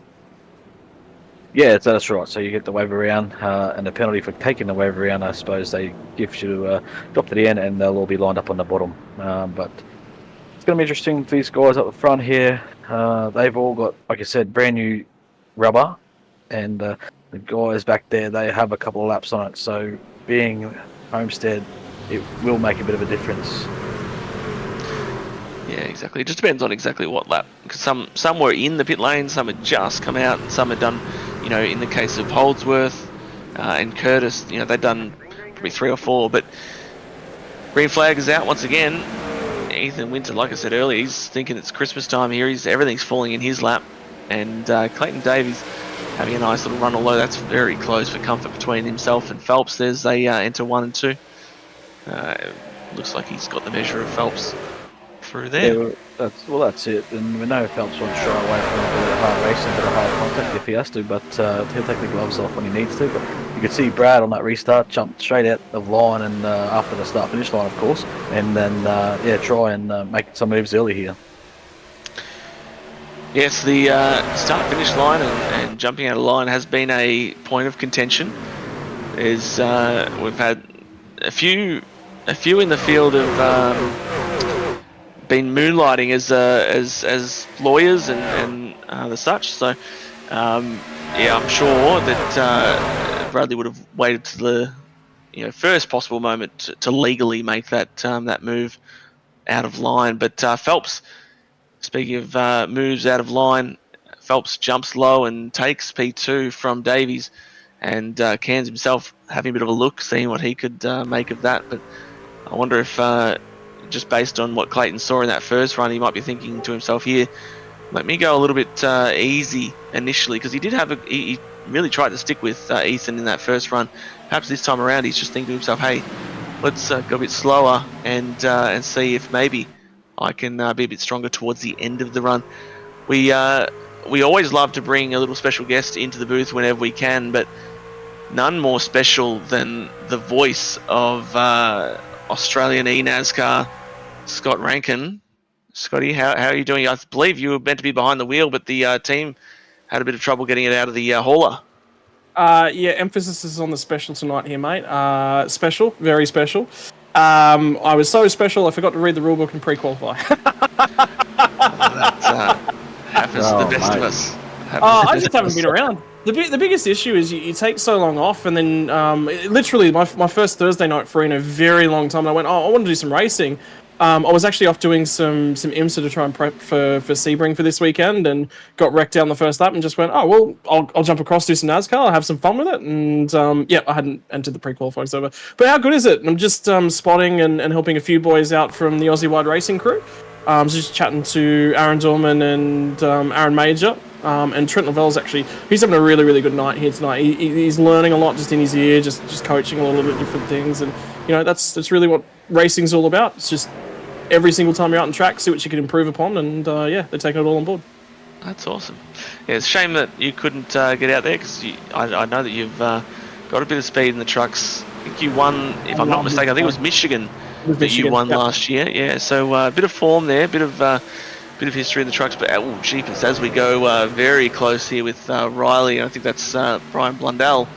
Yeah, that's right. So you get the wave around, and the penalty for taking the wave around, I suppose they give you drop to the end, and they'll all be lined up on the bottom. But it's going to be interesting for these guys up the front here. They've all got, like I said, brand new rubber, and the guys back there, they have a couple of laps on it. So being Homestead, it will make a bit of a difference. Yeah, exactly. It just depends on exactly what lap. Because some were in the pit lane, some had just come out, and some had done, in the case of Holdsworth and Curtis, they'd done probably 3 or 4. But green flag is out once again. Ethan Winter, like I said earlier, he's thinking it's Christmas time here. Everything's falling in his lap. And Clayton Davies having a nice little run, although that's very close for comfort between himself and Phelps. There's they enter 1 and 2. Looks like he's got the measure of Phelps through there. Yeah, that's it. And we know Phelps won't shy away from a bit of hard racing, a bit of hard contact if he has to, but he'll take the gloves off when he needs to. But you could see Brad on that restart jump straight out of line, and after the start-finish line, of course, and then try and make some moves early here. Yes, the start-finish line and jumping out of line has been a point of contention. We've had a few in the field have been moonlighting as lawyers and the such. So I'm sure that Bradley would have waited to the first possible moment to legally make that move out of line. But Phelps. Speaking of moves out of line, Phelps jumps low and takes P2 from Davies, and Cairns himself having a bit of a look, seeing what he could make of that. But I wonder if, just based on what Clayton saw in that first run, he might be thinking to himself here, let me go a little bit easy initially, because he really tried to stick with Ethan in that first run. Perhaps this time around he's just thinking to himself, hey, let's go a bit slower and see if maybe I can be a bit stronger towards the end of the run. We we always love to bring a little special guest into the booth whenever we can, but none more special than the voice of Australian NASCAR, Scott Rankin. Scotty, how are you doing? I believe you were meant to be behind the wheel, but the team had a bit of trouble getting it out of the hauler. Yeah, emphasis is on the special tonight here, mate. Special, very special. I was so special, I forgot to read the rulebook and pre-qualify. That happens to the best of us. I just haven't been around. The biggest issue is you take so long off, and then literally my first Thursday night free in a very long time, I went, I want to do some racing. I was actually off doing some IMSA to try and prep for Sebring for this weekend, and got wrecked down the first lap and just went, I'll jump across, do some NASCAR, I'll have some fun with it. And I hadn't entered the pre-qualifying server. But how good is it? I'm just spotting and helping a few boys out from the Aussie Wide Racing crew. I was just chatting to Aaron Dorman and Aaron Major. And Trent Lavell's he's having a really, really good night here tonight. He's learning a lot just in his ear, just coaching a little bit different things. And, that's really what racing's all about. It's just every single time you're out on track, see what you can improve upon, and they're taking it all on board. That's awesome. Yeah, it's a shame that you couldn't get out there, because I know that you've got a bit of speed in the trucks. I think you won, if I'm not mistaken, I think it was Michigan that you won last year. Yeah, so a bit of form there, bit of history in the trucks, but jeepers, as we go very close here with Riley, I think that's Brian Blundell,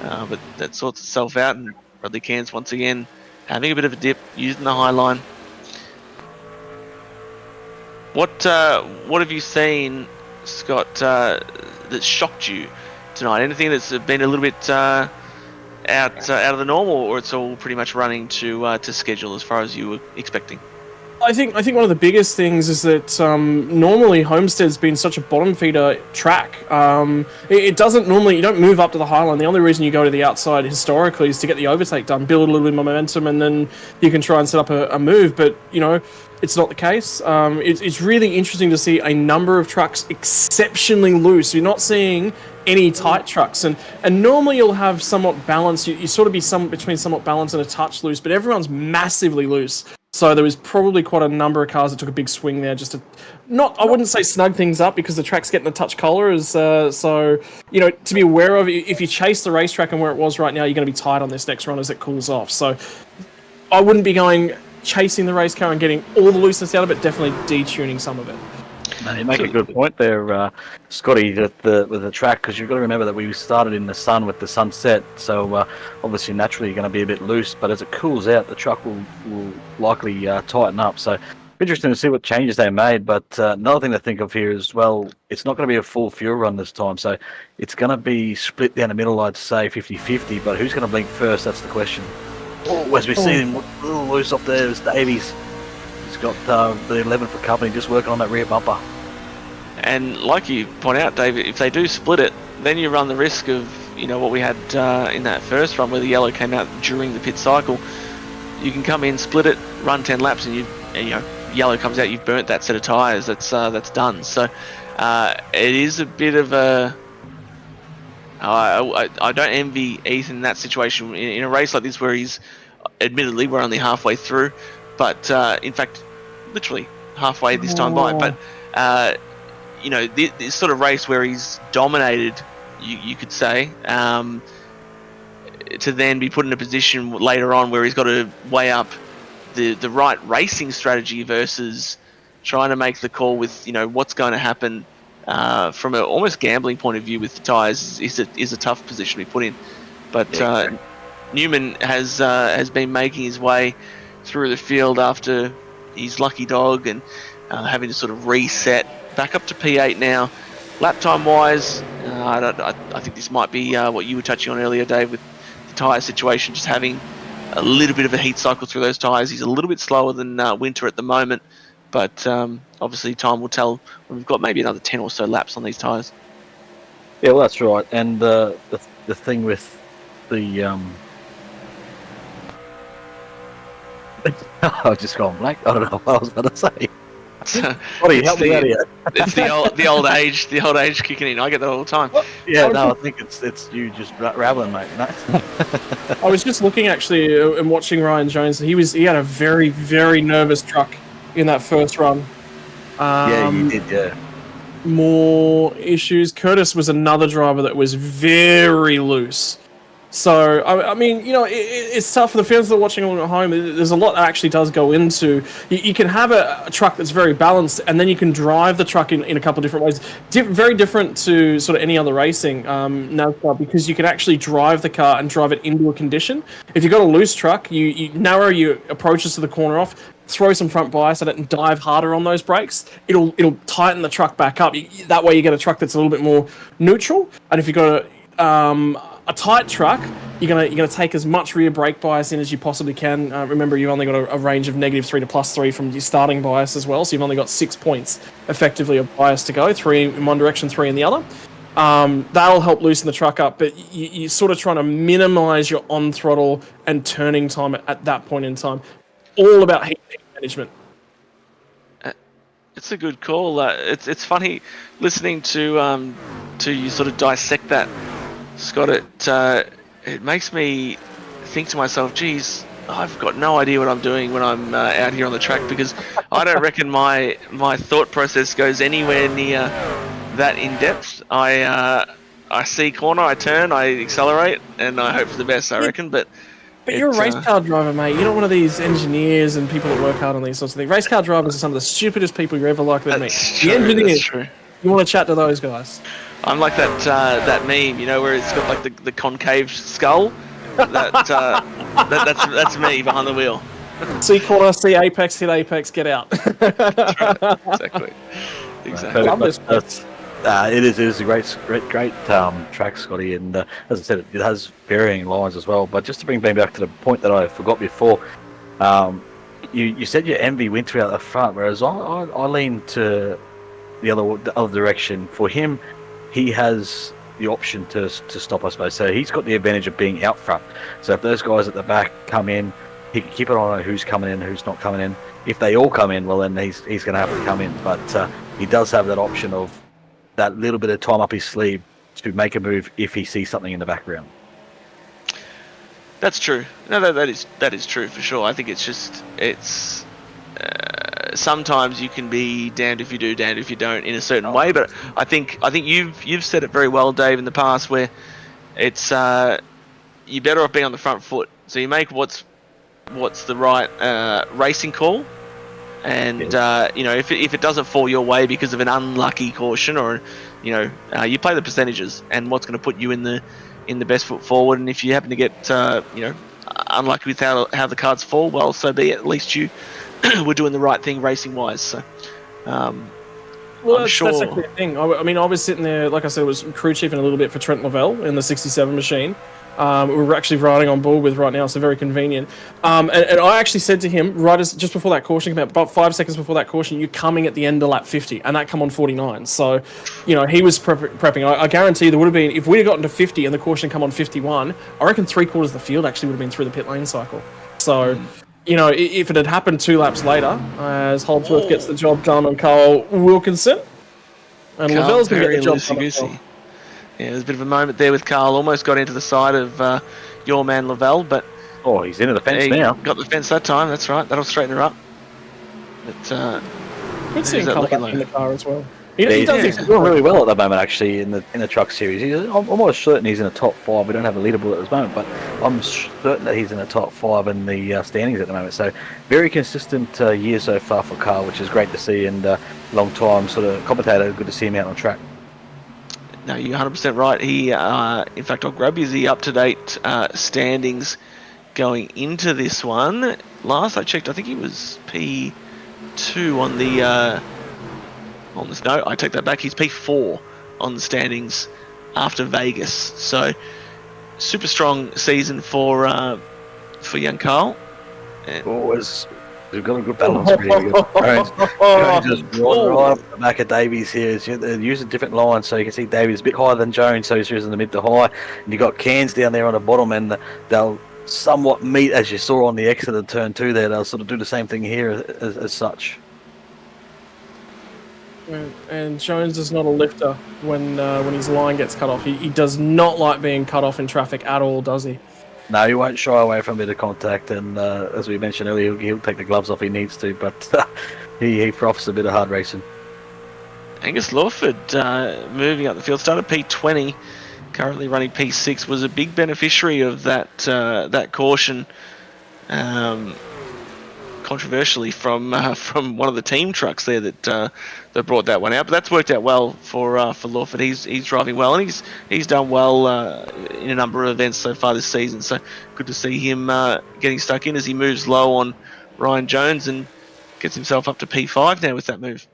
but that sorts itself out, and Bradley Cairns once again having a bit of a dip, using the high line. What have you seen, Scott, that shocked you tonight? Anything that's been a little bit out of the normal, or it's all pretty much running to schedule as far as you were expecting? I think one of the biggest things is that normally Homestead's been such a bottom feeder track. It doesn't normally, you don't move up to the high line. The only reason you go to the outside historically is to get the overtake done, build a little bit of momentum, and then you can try and set up a move. But it's not the case. It's really interesting to see a number of trucks exceptionally loose. You're not seeing any tight trucks, and normally you'll have somewhat balance. You sort of be between somewhat balance and a touch loose, but everyone's massively loose. So there was probably quite a number of cars that took a big swing there, just to I wouldn't say snug things up, because the track's getting a touch colder. To be aware of, if you chase the racetrack and where it was right now, you're going to be tight on this next run as it cools off. So I wouldn't be going chasing the race car and getting all the looseness out of it, definitely detuning some of it. No, you make a good point there, Scotty, with the track, because you've got to remember that we started in the sun with the sunset, so obviously naturally you're going to be a bit loose, but as it cools out, the truck will likely tighten up. So interesting to see what changes they made. But another thing to think of here is, well, it's not going to be a full fuel run this time, so it's going to be split down the middle, I'd say 50-50, but who's going to blink first, that's the question. As we see him a little loose off there is Davies. He's got the 11 for company, just working on that rear bumper. And like you point out, David, if they do split it, then you run the risk of what we had in that first run where the yellow came out during the pit cycle. You can come in, split it, run 10 laps, and yellow comes out. You've burnt that set of tyres. That's done. So it is a bit of a. I don't envy Ethan in that situation in a race like this where he's, admittedly, we're only halfway through, but in fact, literally halfway this time by. But this sort of race where he's dominated, you could say, to then be put in a position later on where he's got to weigh up the right racing strategy versus trying to make the call with what's going to happen from an almost gambling point of view with the tyres is a tough position to be put in. But Newman has been making his way through the field after his lucky dog and having to sort of reset back up to P8 now. Lap time wise, I think this might be what you were touching on earlier, Dave, with the tyre situation, just having a little bit of a heat cycle through those tyres. He's a little bit slower than Winter at the moment, but obviously time will tell when we've got maybe another 10 or so laps on these tyres. Yeah, well, that's right. And the thing with the I've just gone blank. I don't know what I was going to say. What are you helping me out here? It's the old age kicking in. I get that all the time. Yeah, no, I think it's you just rattling, mate. No? I was just looking actually and watching Ryan Jones. He had a very, very nervous truck in that first run. Yeah, you did. Yeah. more issues. Curtis was another driver that was very loose. So, I mean, it's tough for the fans that are watching along at home. There's a lot that actually does go into. You can have a truck that's very balanced, and then you can drive the truck in a couple of different ways. Very different to sort of any other racing NASCAR, because you can actually drive the car and drive it into a condition. If you've got a loose truck, you narrow your approaches to the corner off, throw some front bias at it, and dive harder on those brakes. It'll tighten the truck back up. That way, you get a truck that's a little bit more neutral. And if you've got a tight truck, you're gonna take as much rear brake bias in as you possibly can. Remember, you've only got a range of -3 to +3 from your starting bias as well, so you've only got 6 points effectively of bias to go, 3 in one direction, 3 in the other. That'll help loosen the truck up, but you're sort of trying to minimize your on throttle and turning time at that point in time. All about heat management. It's a good call. It's funny listening to you sort of dissect that, Scott. It makes me think to myself, geez, I've got no idea what I'm doing when I'm out here on the track, because I don't reckon my thought process goes anywhere near that in depth. I see corner, I turn, I accelerate, and I hope for the best, I reckon. But you're a race car driver, mate. You're not one of these engineers and people that work hard on these sorts of things. Race car drivers are some of the stupidest people you're ever likely to meet. True, the engineers, that's true. You want to chat to those guys. I'm like that meme, where it's got like the concave skull. That's me behind the wheel. See corner, see apex, hit apex, get out. Exactly. It is a great track, Scotty, and as I said, it has varying lines as well. But just to bring back to the point that I forgot before, you said you envy Winter out the front, whereas I lean to the other direction. For him, he has the option to stop, I suppose. So he's got the advantage of being out front. So if those guys at the back come in, he can keep an eye on who's coming in, who's not coming in. If they all come in, well, then he's going to have to come in. But he does have that option of that little bit of time up his sleeve to make a move if he sees something in the background. That's true. No, that is true for sure. I think it's sometimes you can be damned if you do, damned if you don't in a certain way. But I think you've said it very well, Dave, in the past, where it's you're better off being on the front foot. So you make what's the right racing call, and if it doesn't fall your way because of an unlucky caution, or you play the percentages and what's going to put you in the best foot forward. And if you happen to get unlucky with how the cards fall, well, so be it. At least you were doing the right thing racing wise. So well, I'm sure. That's actually the thing. I mean, I was sitting there, like I said, was crew chiefing a little bit for Trent Lavelle in the 67 machine. We're actually riding on board with right now, so very convenient. And I actually said to him, just before that caution came out, about 5 seconds before that caution, you're coming at the end of lap 50, and that come on 49. So, he was prepping. I guarantee there would have been, if we'd have gotten to 50 and the caution come on 51, I reckon 3/4 of the field actually would have been through the pit lane cycle. So, if it had happened 2 laps later, as Holdsworth gets the job done on Carl Wilkinson, and Lavelle's going to get the job done as well. Yeah, there's a bit of a moment there with Carl. Almost got into the side of your man Lavelle, but he's into the fence now. Got the fence that time. That's right. That'll straighten her up. But good seeing Carl back in the car as well. He's doing really well at the moment, actually, in the truck series. I'm almost certain he's in the top 5. We don't have a leaderboard at this moment, but I'm certain that he's in the top 5 in the standings at the moment. So very consistent year so far for Carl, which is great to see, and long time sort of commentator. Good to see him out on track. No, you're 100% right. He, in fact, I'll grab you the up-to-date standings going into this one. Last I checked, I think he was P2 on the. No, I take that back. He's P4 on the standings after Vegas. So, super strong season for young Carl. We've got a good balance. Really good. Just right up the back of Davies here. They're using different lines, so you can see Davies a bit higher than Jones, so he's using the mid to high. And you've got Cairns down there on the bottom, and they'll somewhat meet, as you saw on the exit of turn 2 there. They'll sort of do the same thing here as such. And Jones is not a lifter when his line gets cut off. He does not like being cut off in traffic at all, does he? No, he won't shy away from a bit of contact, and as we mentioned earlier, he'll take the gloves off if he needs to, but he profits a bit of hard racing. Angus Lawford moving up the field, started P20, currently running P6, was a big beneficiary of that caution, controversially from one of the team trucks there that brought that one out. But that's worked out well for Lawford. He's driving well, and he's done well in a number of events so far this season. So good to see him getting stuck in as he moves low on Ryan Jones and gets himself up to P5 now with that move.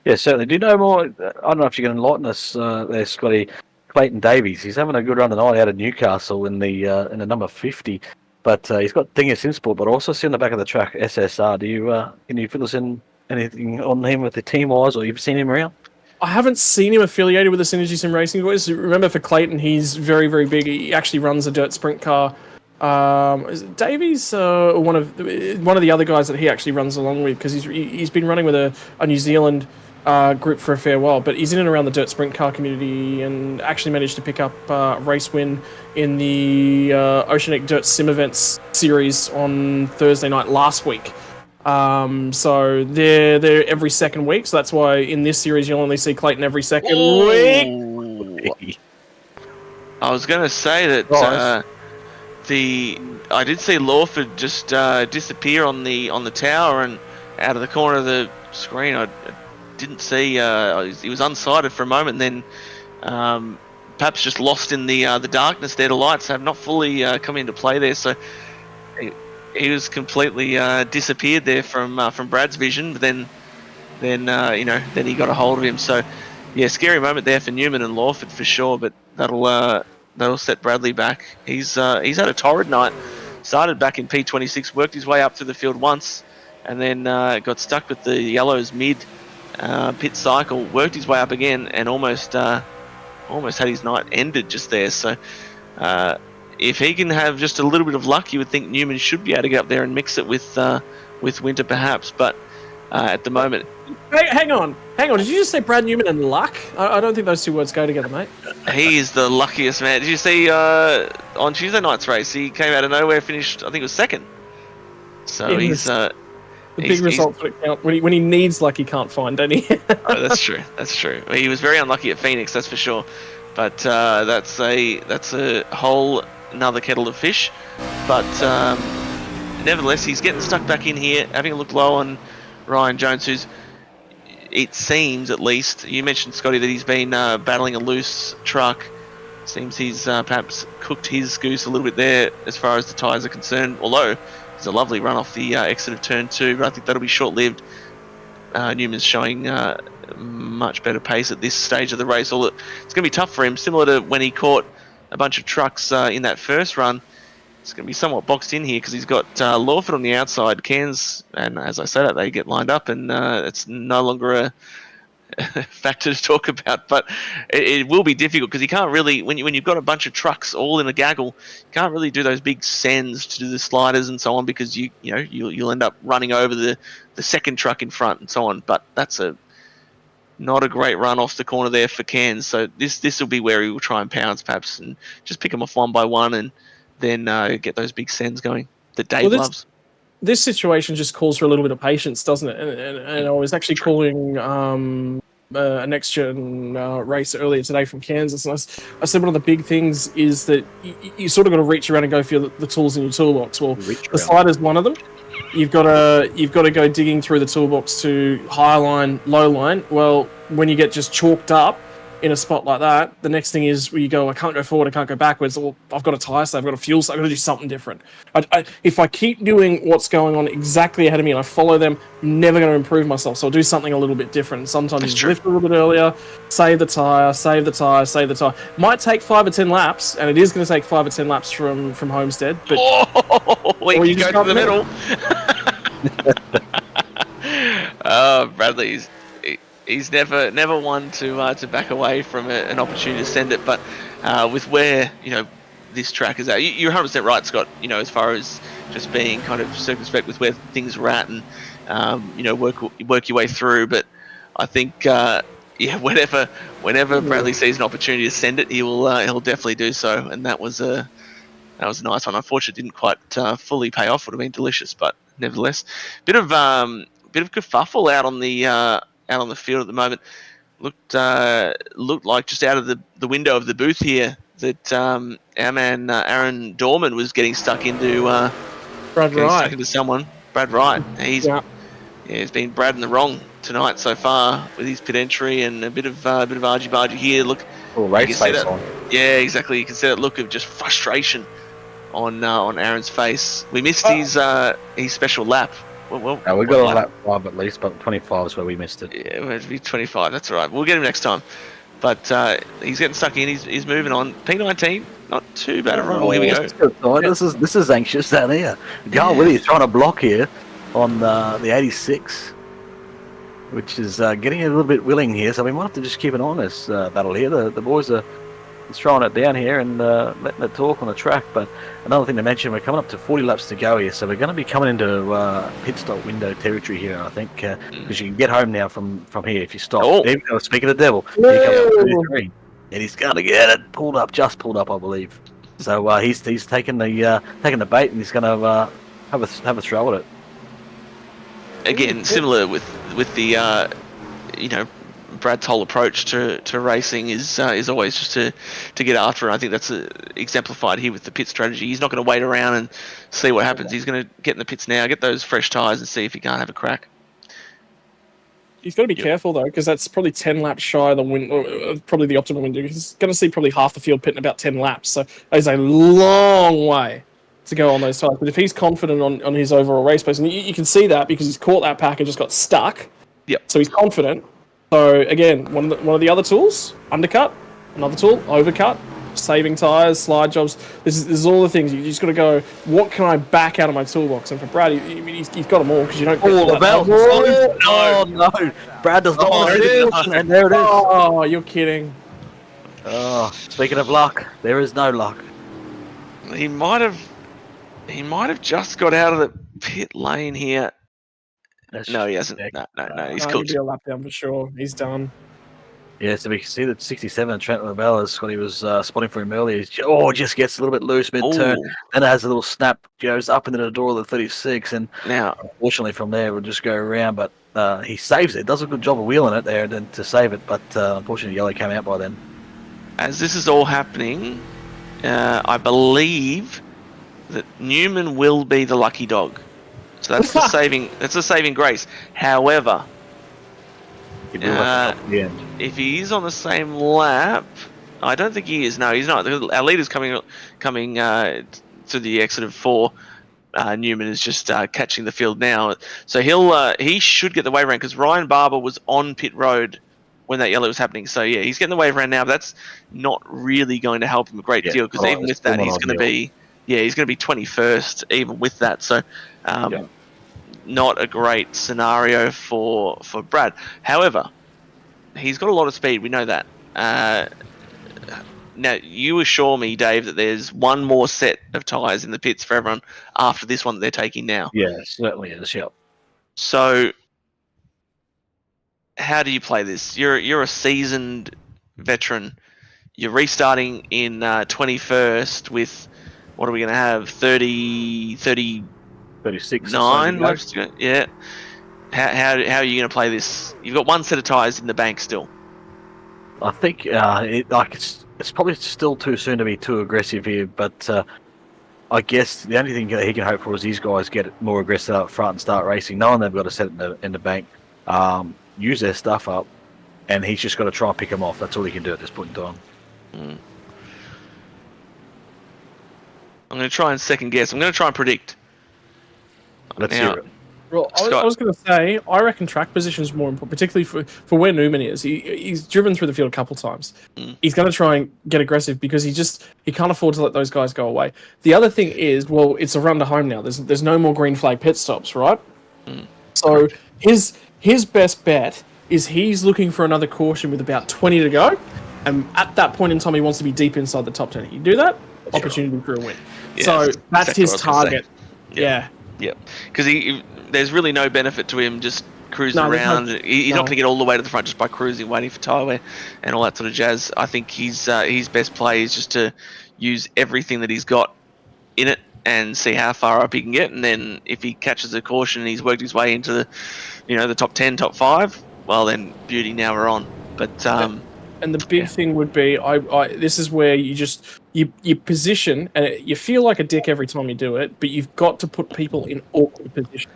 Yeah, certainly. Do you know more? I don't know if you can enlighten us there, Scotty. Clayton Davies. He's having a good run tonight out of Newcastle in the number 50. But he's got Dingus Insport, but also see on the back of the track SSR. Can you fill us in anything on him with the team wise, or you've seen him around? I haven't seen him affiliated with the Synergy Sim Racing Boys. Remember, for Clayton, he's very, very big. He actually runs a dirt sprint car. Is it Davies? One of the other guys that he actually runs along with, because he's been running with a New Zealand group for a fair while, but he's in and around the dirt sprint car community and actually managed to pick up a race win in the Oceanic Dirt Sim Events series on Thursday night last week. So they're every second week, so that's why in this series you'll only see Clayton every second week. I was going to say that I did see Lawford just disappear on the tower and out of the corner of the screen. I didn't see he was unsighted for a moment, and then perhaps just lost in the darkness there. The lights have not fully come into play there, so he was completely disappeared there from Brad's vision. But then he got a hold of him. So yeah, scary moment there for Newman and Lawford for sure. But that'll set Bradley back. He's had a torrid night. Started back in P26, worked his way up to the field once, and then got stuck with the yellows mid pit cycle. Worked his way up again, and almost had his night ended just there. So if he can have just a little bit of luck, you would think Newman should be able to get up there and mix it with Winter perhaps. But at the moment, hang on. Did you just say Brad Newman and luck? I don't think those two words go together, mate. He is the luckiest man. Did you see on Tuesday night's race? He came out of nowhere, finished, I think it was second. So yeah, he's the big results that count. When he needs luck, he can't find any. Oh, that's true. That's true. He was very unlucky at Phoenix, that's for sure. But that's a whole another kettle of fish. But nevertheless, he's getting stuck back in here, having a look low on Ryan Jones, who's, it seems at least, you mentioned, Scotty, that he's been battling a loose truck. Seems he's perhaps cooked his goose a little bit there as far as the tyres are concerned, although it's a lovely run off the exit of turn 2, but I think that'll be short-lived. Newman's showing much better pace at this stage of the race. It's going to be tough for him, similar to when he caught a bunch of trucks in that first run. It's going to be somewhat boxed in here because he's got Lawford on the outside, Cairns, and as I say that, they get lined up, and it's no longer a factor to talk about. But it will be difficult because you can't really, when you've got a bunch of trucks all in a gaggle, you can't really do those big sends to do the sliders and so on, because you'll end up running over the second truck in front and so on. But that's not a great run off the corner there for Cairns. So this will be where he will try and pounce perhaps and just pick them off one by one and then get those big sends going that Dave loves. This situation just calls for a little bit of patience, doesn't it? And I was actually calling a next-gen race earlier today from Kansas, and I said one of the big things is that you sort of got to reach around and go for the tools in your toolbox. Well, the slider's one of them. You've got to go digging through the toolbox to high line, low line. Well, when you get just chalked up in a spot like that, the next thing is where you go, I can't go forward, I can't go backwards. Well, I've got a tyre, so I've got a fuel, so I've got to do something different. If I keep doing what's going on exactly ahead of me and I follow them, I'm never going to improve myself. So I'll do something a little bit different. Sometimes you lift a little bit earlier, save the tyre. Might take 5 or 10 laps, and it is going to take 5 or 10 laps from Homestead. But you go to the middle. Bradley's. He's never one to back away from an opportunity to send it, but with where this track is at, you're 100% right, Scott. As far as just being kind of circumspect with where things are at, and work your way through. But I think whenever Bradley sees an opportunity to send it, he'll definitely do so, and that was a nice one. Unfortunately, it didn't quite fully pay off. Would have been delicious, but nevertheless, bit of kerfuffle out on the out on the field at the moment. Looked like just out of the window of the booth here that our man Aaron Dorman was getting stuck into Brad Wright. someone. Brad Wright. Yeah. He's been Brad in the wrong tonight so far with his pit entry and a bit of argy-bargy here. Look, race face on. Yeah, exactly. You can see that look of just frustration on Aaron's face. We missed his special lap. Well, we got a lap 5 at least, but 25 is where we missed it. Yeah, it would be 25. That's all right. We'll get him next time. But he's getting stuck in. He's moving on. P19, not too bad a run. Oh, here we go. This is anxious down here. Carl Willie's trying to block here on the 86, which is getting a little bit willing here. So we might have to just keep an eye on this battle here. The boys are throwing it down here and letting it talk on the track. But another thing to mention, we're coming up to 40 laps to go here, so we're going to be coming into pit stop window territory here, I think, because you can get home now from here if you stop. Oh. Speaking of the devil, here comes 33, and he's going to get it just pulled up, I believe. So he's taking the bait, and he's going to have a throw at it. Again, similar with the Brad's whole approach to racing is always just to get after it. I think that's exemplified here with the pit strategy. He's not going to wait around and see what happens. He's going to get in the pits now, get those fresh tyres, and see if he can't have a crack. He's got to be careful though, because that's probably 10 laps shy of the win, probably the optimal window. He's going to see probably half the field pit in about 10 laps, so there's a long way to go on those tyres. But if he's confident on his overall race pace, and you can see that because he's caught that pack and just got stuck. Yep. So he's confident. So again, one of the other tools, undercut. Another tool, overcut. Saving tyres, slide jobs. This is all the things. You just got to go, what can I back out of my toolbox? And for Brad, he's got them all because you don't get the belts. Oh, no. Brad does not want to sit and there it is. Oh, you're kidding. Oh, speaking of luck, there is no luck. He might have just got out of the pit lane here. No, he hasn't. No, he's cooked. He'll be a lap down for sure. He's done. Yeah, so we can see that 67, Trent Labella's what he was spotting for him earlier. Just gets a little bit loose mid-turn. Then it has a little snap, goes up into the door of the 36. And now, unfortunately, from there, we'll just go around. But he saves it. Does a good job of wheeling it there to save it. But unfortunately, yellow came out by then. As this is all happening, I believe that Newman will be the lucky dog. So that's the saving grace. However, if he is on the same lap, I don't think he is. No, he's not. Our leader's coming to the exit of 4. Newman is just catching the field now, so he should get the wave around because Ryan Barber was on pit road when that yellow was happening. So yeah, he's getting the wave around now, but that's not really going to help him a great deal because even with that, he's going to be 21st even with that. So. Not a great scenario for Brad. However, he's got a lot of speed. We know that. Now, you assure me, Dave, that there's one more set of tyres in the pits for everyone after this one that they're taking now. Yeah, certainly is. Yep. So, how do you play this? You're a seasoned veteran. You're restarting in 21st with, what are we going to have, 36. 9 laps to go. Yeah. How are you going to play this? You've got one set of tyres in the bank still. I think it's probably still too soon to be too aggressive here, but I guess the only thing that he can hope for is these guys get more aggressive up front and start racing, knowing they've got to set it in the bank, use their stuff up, and he's just got to try and pick them off. That's all he can do at this point in time. I'm going to try and second guess. I'm going to try and predict. Let's hear it. Well, I was going to say, I reckon track position is more important, particularly for where Newman is. He's driven through the field a couple of times. He's going to try and get aggressive because he can't afford to let those guys go away. The other thing is, well, it's a run to home now. There's no more green flag pit stops, right? So his best bet is he's looking for another caution with about 20 to go, and at that point in time, he wants to be deep inside the top 10. You do that, opportunity for a win. Yeah, so that's exactly his target. Yeah. Because there's really no benefit to him just cruising around. He's not going to get all the way to the front just by cruising, waiting for tyre wear and all that sort of jazz. I think his best play is just to use everything that he's got in it and see how far up he can get. And then if he catches a caution and he's worked his way into the top 10, top 5, well then, beauty, now we're on. But and the big thing would be, this is where you position, and you feel like a dick every time you do it, but you've got to put people in awkward positions.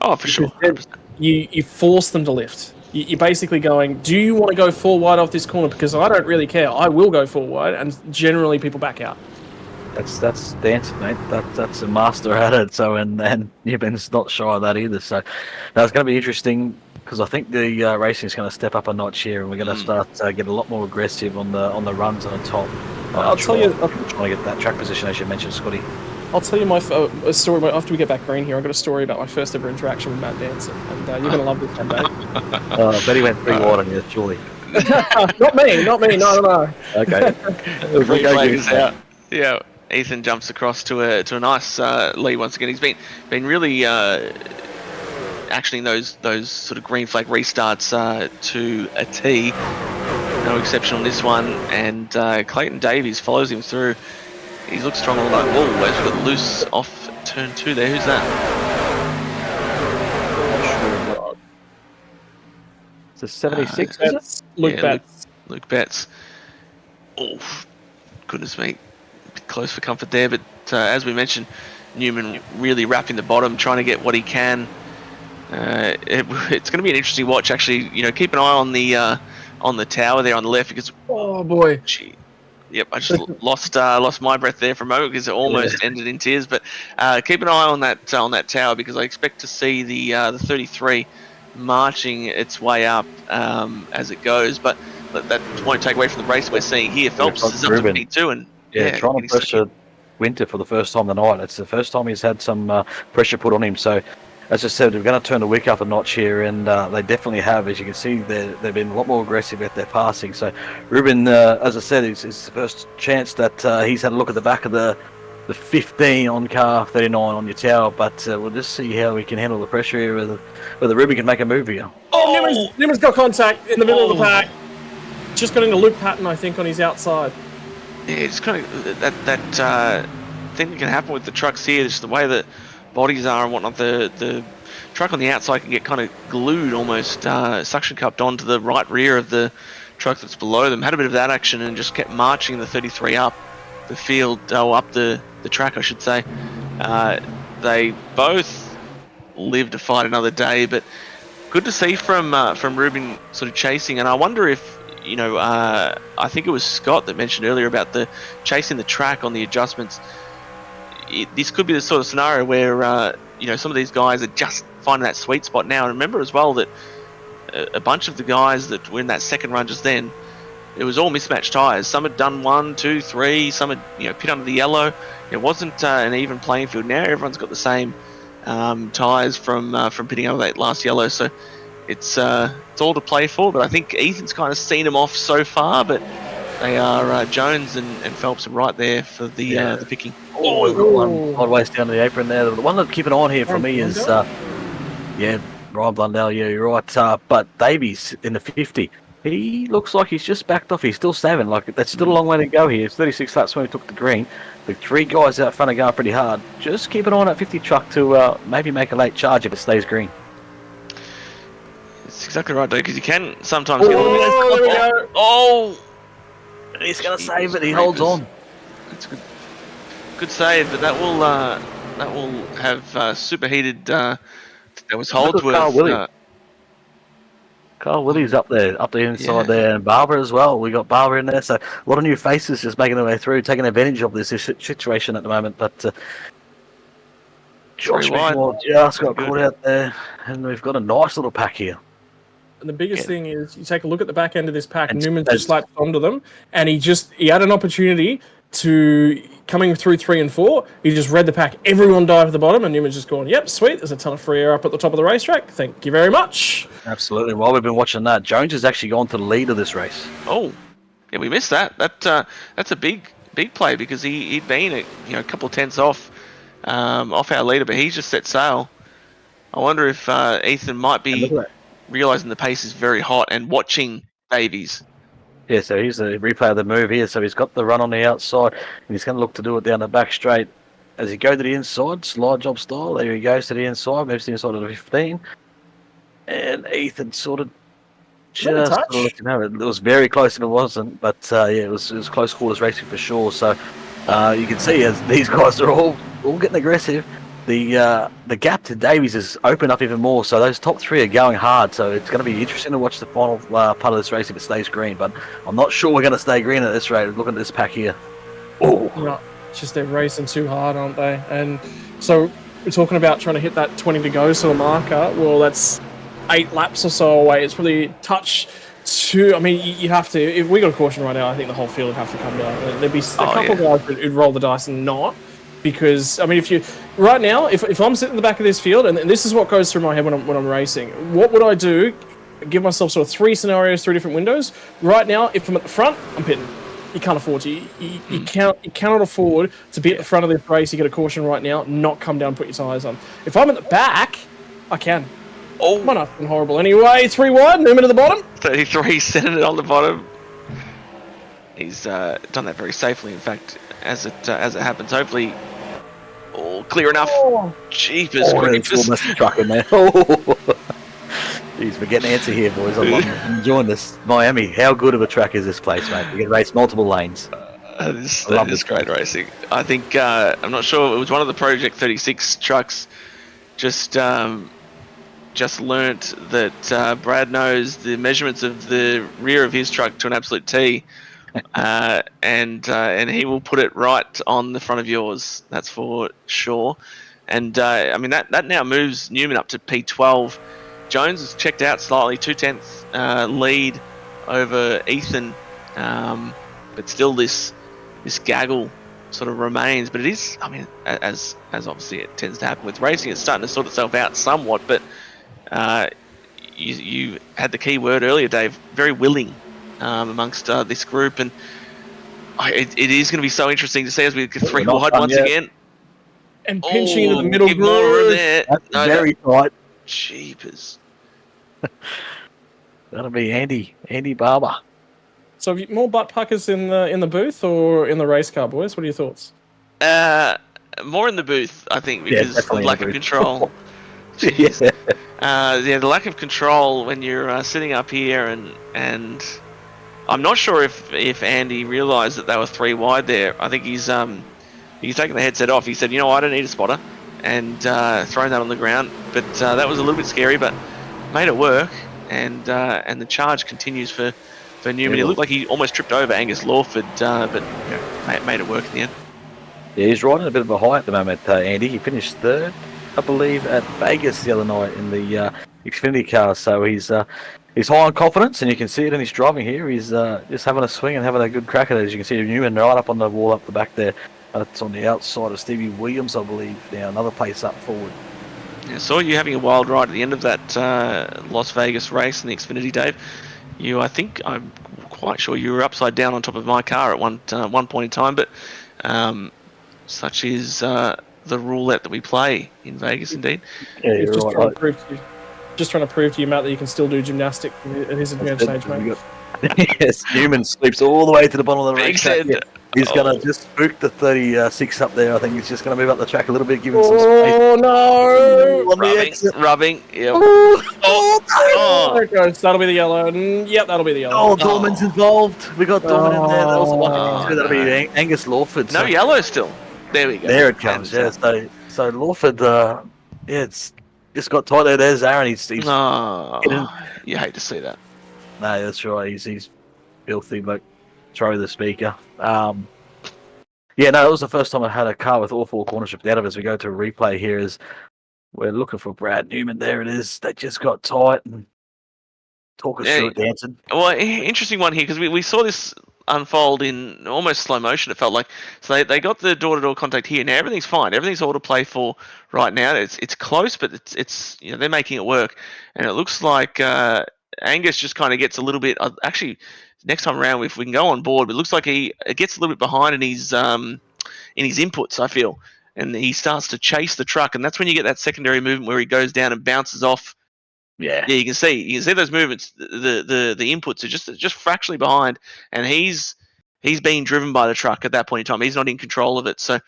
oh, for sure, 100%. You force them to lift. You're basically going, do you want to go 4 wide off this corner? Because I don't really care. I will go 4 wide, and generally people back out. That's the answer, mate. That's a master at it. So and you've been not shy of that either. So that's going to be interesting because I think the racing is going to step up a notch here, and we're going to start get a lot more aggressive on the runs on the top. I'll tell you, I'm trying to get that track position as you mentioned, Scotty. I'll tell you my a story after we get back green here. I've got a story about my first ever interaction with Matt Danson, and you're going to love this one, Dave. I bet he went 3 wide on you, surely. Not me. No. Okay. Green flag is out. Yeah. Ethan jumps across to a nice lead once again. He's been really actioning those sort of green flag restarts to a T. No exception on this one. And Clayton Davies follows him through. He looks strong on the wall. Where's we got loose off turn 2 there? Who's that? It's a 76. Is it? Luke Betts. Luke Betts. Oh, goodness me. Close for comfort there, but as we mentioned, Newman really wrapping the bottom, trying to get what he can. It's going to be an interesting watch, actually. Keep an eye on the tower there on the left because oh boy, yep, I just lost my breath there for a moment because it almost ended in tears. But keep an eye on that tower because I expect to see the 33 marching its way up as it goes. But that won't take away from the race we're seeing here. Phelps is up to P2 and. Yeah, trying to pressure Winter for the first time tonight. It's the first time he's had some pressure put on him. So, as I said, we're going to turn the wick up a notch here, and they definitely have. As you can see, they've been a lot more aggressive at their passing. So, Ruben, as I said, it's the first chance that he's had a look at the back of the 15 on car 39 on your tower. But we'll just see how we can handle the pressure here, whether Ruben can make a move here. Oh, Newman's got contact in the middle of the pack. Just got into loop pattern, I think, on his outside. Yeah, it's kind of that thing that can happen with the trucks here. Just the way that bodies are and whatnot. The truck on the outside can get kind of glued, almost suction cupped onto the right rear of the truck that's below them. Had a bit of that action and just kept marching the 33 up the field, up the track, I should say. They both live to fight another day, but good to see from Ruben sort of chasing. And I wonder if. I think it was Scott that mentioned earlier about the chasing the track on the adjustments. This could be the sort of scenario where, some of these guys are just finding that sweet spot now. And remember as well that a bunch of the guys that were in that second run just then, it was all mismatched tyres. Some had done 1, 2, 3. Some had, pit under the yellow. It wasn't an even playing field. Now everyone's got the same tyres from pitting over that last yellow. So it's all to play for, but I think Ethan's kind of seen them off so far, but they are Jones and Phelps are right there for the picking. Oh, we've got one sideways down to the apron there. The one that keep an eye on here for me is Ryan Blundell, yeah, you're right. But Davies in the 50, he looks like he's just backed off. He's still 7. Like, that's still a long way to go here. It's 36 laps when he took the green. The 3 guys out front are going pretty hard. Just keep an eye on that 50 truck to maybe make a late charge if it stays green. That's exactly right, dude, because you can sometimes get a little bit. There we go. Oh! He's going to save it. He holds on. It's good save, but that will have superheated. That was Holdsworth. Carl Willie's up the inside there, and Barbara as well. We got Barbara in there, so a lot of new faces just making their way through, taking advantage of this situation at the moment. But Josh McMahon just got caught out there, and we've got a nice little pack here. And the biggest thing is, you take a look at the back end of this pack, and Newman just slapped onto them, and he had an opportunity to, coming through 3 and 4, he just read the pack. Everyone dived at the bottom, and Newman's just going, yep, sweet, there's a ton of free air up at the top of the racetrack. Thank you very much. Absolutely. While we've been watching that, Jones has actually gone to the lead of this race. Oh, yeah, we missed that. That's a big play because he'd been a couple of tenths off our leader, but he's just set sail. I wonder if Ethan might be realising the pace is very hot and watching Davies. Yeah, so here's a replay of the move here. So he's got the run on the outside, and he's going to look to do it down the back straight. As he go to the inside, slide job style, there he goes to the inside, moves to the inside of the 15. And Ethan sort of Just touch? to let you know, it was very close if it wasn't, but yeah, it was close quarters racing for sure. So you can see as these guys are all getting aggressive. The gap to Davies has opened up even more. So those top three are going hard. So it's going to be interesting to watch the final part of this race if it stays green. But I'm not sure we're going to stay green at this rate. Looking at this pack here. Oh, No, it's just they're racing too hard, aren't they? And so we're talking about trying to hit that 20 to go sort of marker. Well, that's 8 laps or so away. It's probably a touch too. I mean, you have to. If we got a caution right now, I think the whole field would have to come down. There'd be a couple of guys who'd roll the dice and not. Because I mean, if you right now, if I'm sitting in the back of this field, and this is what goes through my head when I'm racing, what would I do? Give myself sort of 3 scenarios, 3 different windows. Right now, if I'm at the front, I'm pitting. You can't afford to. You cannot afford to be at the front of this race. You get a caution right now, not come down, put your tyres on. If I'm at the back, I can. Oh, Might not have been horrible anyway. 3-1, Newman at the bottom. 33 centered it on the bottom. He's done that very safely. In fact, as it happens, hopefully, clear enough. Jeepers, creepers. almost a truck in there. Oh. Jeez, we're getting antsy here, boys. I'm enjoying this. Miami, how good of a track is this place, mate? You can race multiple lanes. That is great racing. I think, I'm not sure, it was one of the Project 36 trucks just learnt that Brad knows the measurements of the rear of his truck to an absolute T, and he will put it right on the front of yours, that's for sure. And, I mean, that now moves Newman up to P12. Jones has checked out slightly, 2/10 lead over Ethan, but still this gaggle sort of remains. But it is, I mean, as obviously it tends to happen with racing, it's starting to sort itself out somewhat. But you had the key word earlier, Dave, very willing amongst this group, and it is going to be so interesting to see as we get 3 wide once again. And pinching into the middle give more room groove. there. That's very tight. Jeepers. That'll be Andy Barber. So, have you more butt puckers in the booth or in the race car, boys? What are your thoughts? More in the booth, I think, because of lack of control. Yeah. The lack of control when you're sitting up here, and I'm not sure if Andy realised that they were 3 wide there. I think he's taken the headset off. He said, I don't need a spotter, and thrown that on the ground. But that was a little bit scary, but made it work, and the charge continues for Newman. It looked like he almost tripped over Angus Lawford, but made it work in the end. Yeah, he's riding a bit of a high at the moment, Andy. He finished 3rd, I believe, at Vegas the other night in the Xfinity car. So he's high on confidence, and you can see it in his driving here. He's just having a swing and having a good crack at it. As you can see, Newman right up on the wall up the back there. It's on the outside of Stevie Williams, I believe, now. Another place up forward. Yeah, saw you having a wild ride at the end of that Las Vegas race in the Xfinity, Dave. I'm quite sure you were upside down on top of my car at one point in time, but such is the roulette that we play in Vegas, indeed. Yeah, you're just right. trying to prove to you, Matt, that you can still do gymnastics at his advanced age, mate. Yes, Newman sleeps all the way to the bottom of the race. He's going to just spook the 36 up there. I think he's just going to move up the track a little bit, give him some space. Oh, no! On the exit. Rubbing. Yep. There it goes. That'll be the yellow. Yep, that'll be the yellow. Oh, Dorman's involved. We got Dorman in there. That was a lucky thing too. That'll be Angus Lawford. No yellow still. There we go. There it comes. Yeah. So Lawford. It's just got tight there. There's Aaron. He's you hate to see that. No, that's right. He's filthy, but throw the speaker. Yeah, no, it was the first time I had a car with all 4 corners stripped out of it. As we go to a replay here, as we're looking for Brad Newman. There it is. They just got tight and talk us through it, dancing. Well, interesting one here, because we saw this unfold in almost slow motion, it felt like. So they got the door-to-door contact here. Now everything's fine. Everything's all to play for right now. It's close, but it's they're making it work. And it looks like Angus just kind of gets a little bit. Actually, next time around, if we can go on board, but it looks like he gets a little bit behind in his inputs, I feel, and he starts to chase the truck, and that's when you get that secondary movement where he goes down and bounces off. Yeah, you can see those movements. The inputs are just fractionally behind, and he's being driven by the truck at that point in time. He's not in control of it, so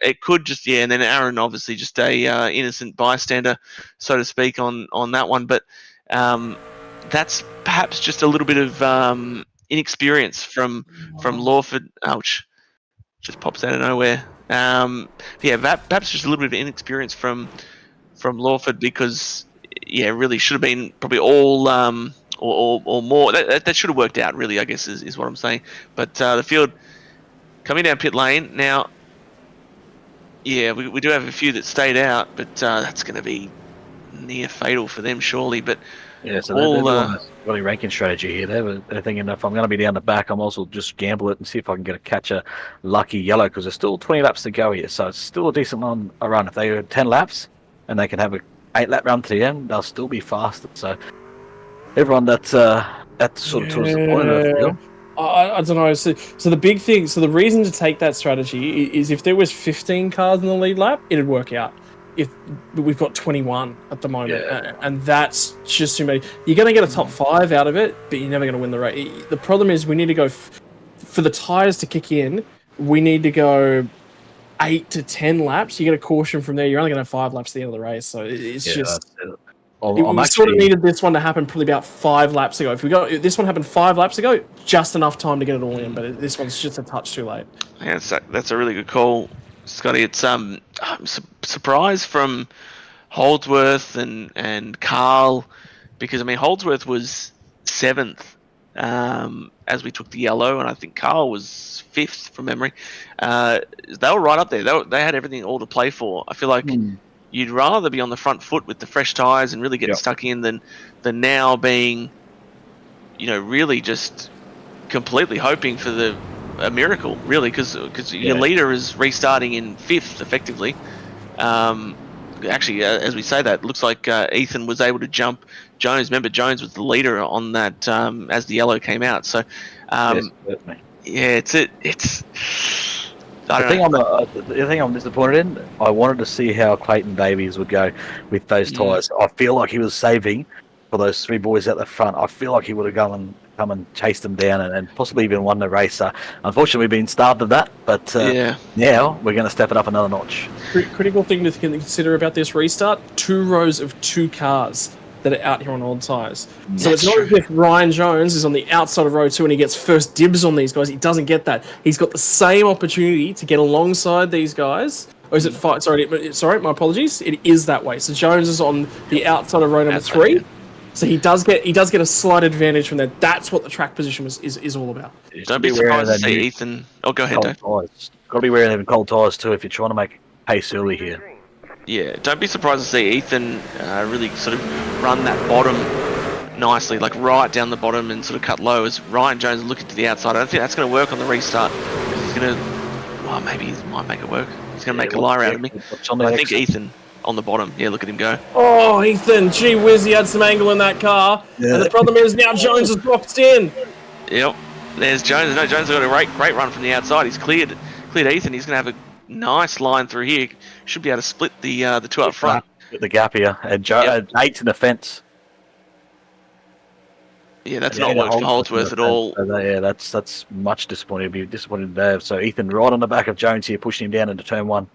it could just and then Aaron obviously just a innocent bystander, so to speak, on that one, but. That's perhaps just a little bit of inexperience from Lawford. Ouch! Just pops out of nowhere. Perhaps just a little bit of inexperience from Lawford because really should have been probably all or more. That should have worked out really. I guess is what I'm saying. But the field coming down pit lane now. Yeah, we do have a few that stayed out, but that's going to be near fatal for them, surely. But yeah, so they're doing a really ranking strategy here. They're thinking if I'm going to be down the back, I'm also just gamble it and see if I can catch a lucky yellow because there's still 20 laps to go here, so it's still a decent run. If they do 10 laps and they can have a 8-lap run to the end, they'll still be faster. So everyone that's sort of towards the point of the field. I don't know. So the big thing, so the reason to take that strategy is if there was 15 cars in the lead lap, it'd work out. If we've got 21 at the moment, and that's just too many. You're going to get a top 5 out of it, but you're never going to win the race. The problem is we need to go for the tyres to kick in. We need to go 8 to 10 laps. You get a caution from there. You're only going to have 5 laps at the end of the race, so it's just. We sort of needed this one to happen probably about 5 laps ago. If this one happened 5 laps ago, just enough time to get it all in. But this one's just a touch too late. Yeah, that's a really good call, Scotty. It's surprise from Holdsworth and Carl, because I mean Holdsworth was 7th as we took the yellow, and I think Carl was 5th from memory. They were right up there. They had everything all to play for. I feel like. You'd rather be on the front foot with the fresh tyres and really getting stuck in than now being, really just completely hoping for a miracle, really, because your leader is restarting in 5th, effectively. Actually, as we say that, it looks like Ethan was able to jump Jones. Remember, Jones was the leader on that as the yellow came out. So, it's. The thing I'm disappointed in, I wanted to see how Clayton Davies would go with those tyres. I feel like he was saving for those 3 boys at the front. I feel like he would have come and chased them down and possibly even won the race. Unfortunately, we've been starved of that, but now we're going to step it up another notch. Critical thing to consider about this restart, 2 rows of 2 cars that are out here on old tyres. So it's not as if Ryan Jones is on the outside of row 2 and he gets first dibs on these guys. He doesn't get that. He's got the same opportunity to get alongside these guys. Or is it 5? Sorry, my apologies. It is that way. So Jones is on the outside of row number 3. Right. So he does get a slight advantage from there. That's what the track position is all about. Don't be surprised to see Ethan. Oh, go ahead, Dave. Got to be wary of having cold tyres too if you're trying to make pace early here. Yeah, don't be surprised to see Ethan really sort of run that bottom nicely, like right down the bottom and sort of cut low as Ryan Jones looking to the outside. I don't think that's going to work on the restart. He's going to, maybe he might make it work. He's going to make a liar out of me. I think Ethan on the bottom. Yeah, look at him go. Oh, Ethan, gee whiz, he had some angle in that car. Yeah. And the problem is now Jones is boxed in. Yep, there's Jones. No, Jones has got a great run from the outside. He's cleared Ethan. He's going to have a nice line through here. Should be able to split the 2 up front. The gap here. And 8 in the fence. Yeah, that's not worked for Holdsworth at all. So that's much disappointing. It'd be disappointing to have. So Ethan right on the back of Jones here, pushing him down into turn 1.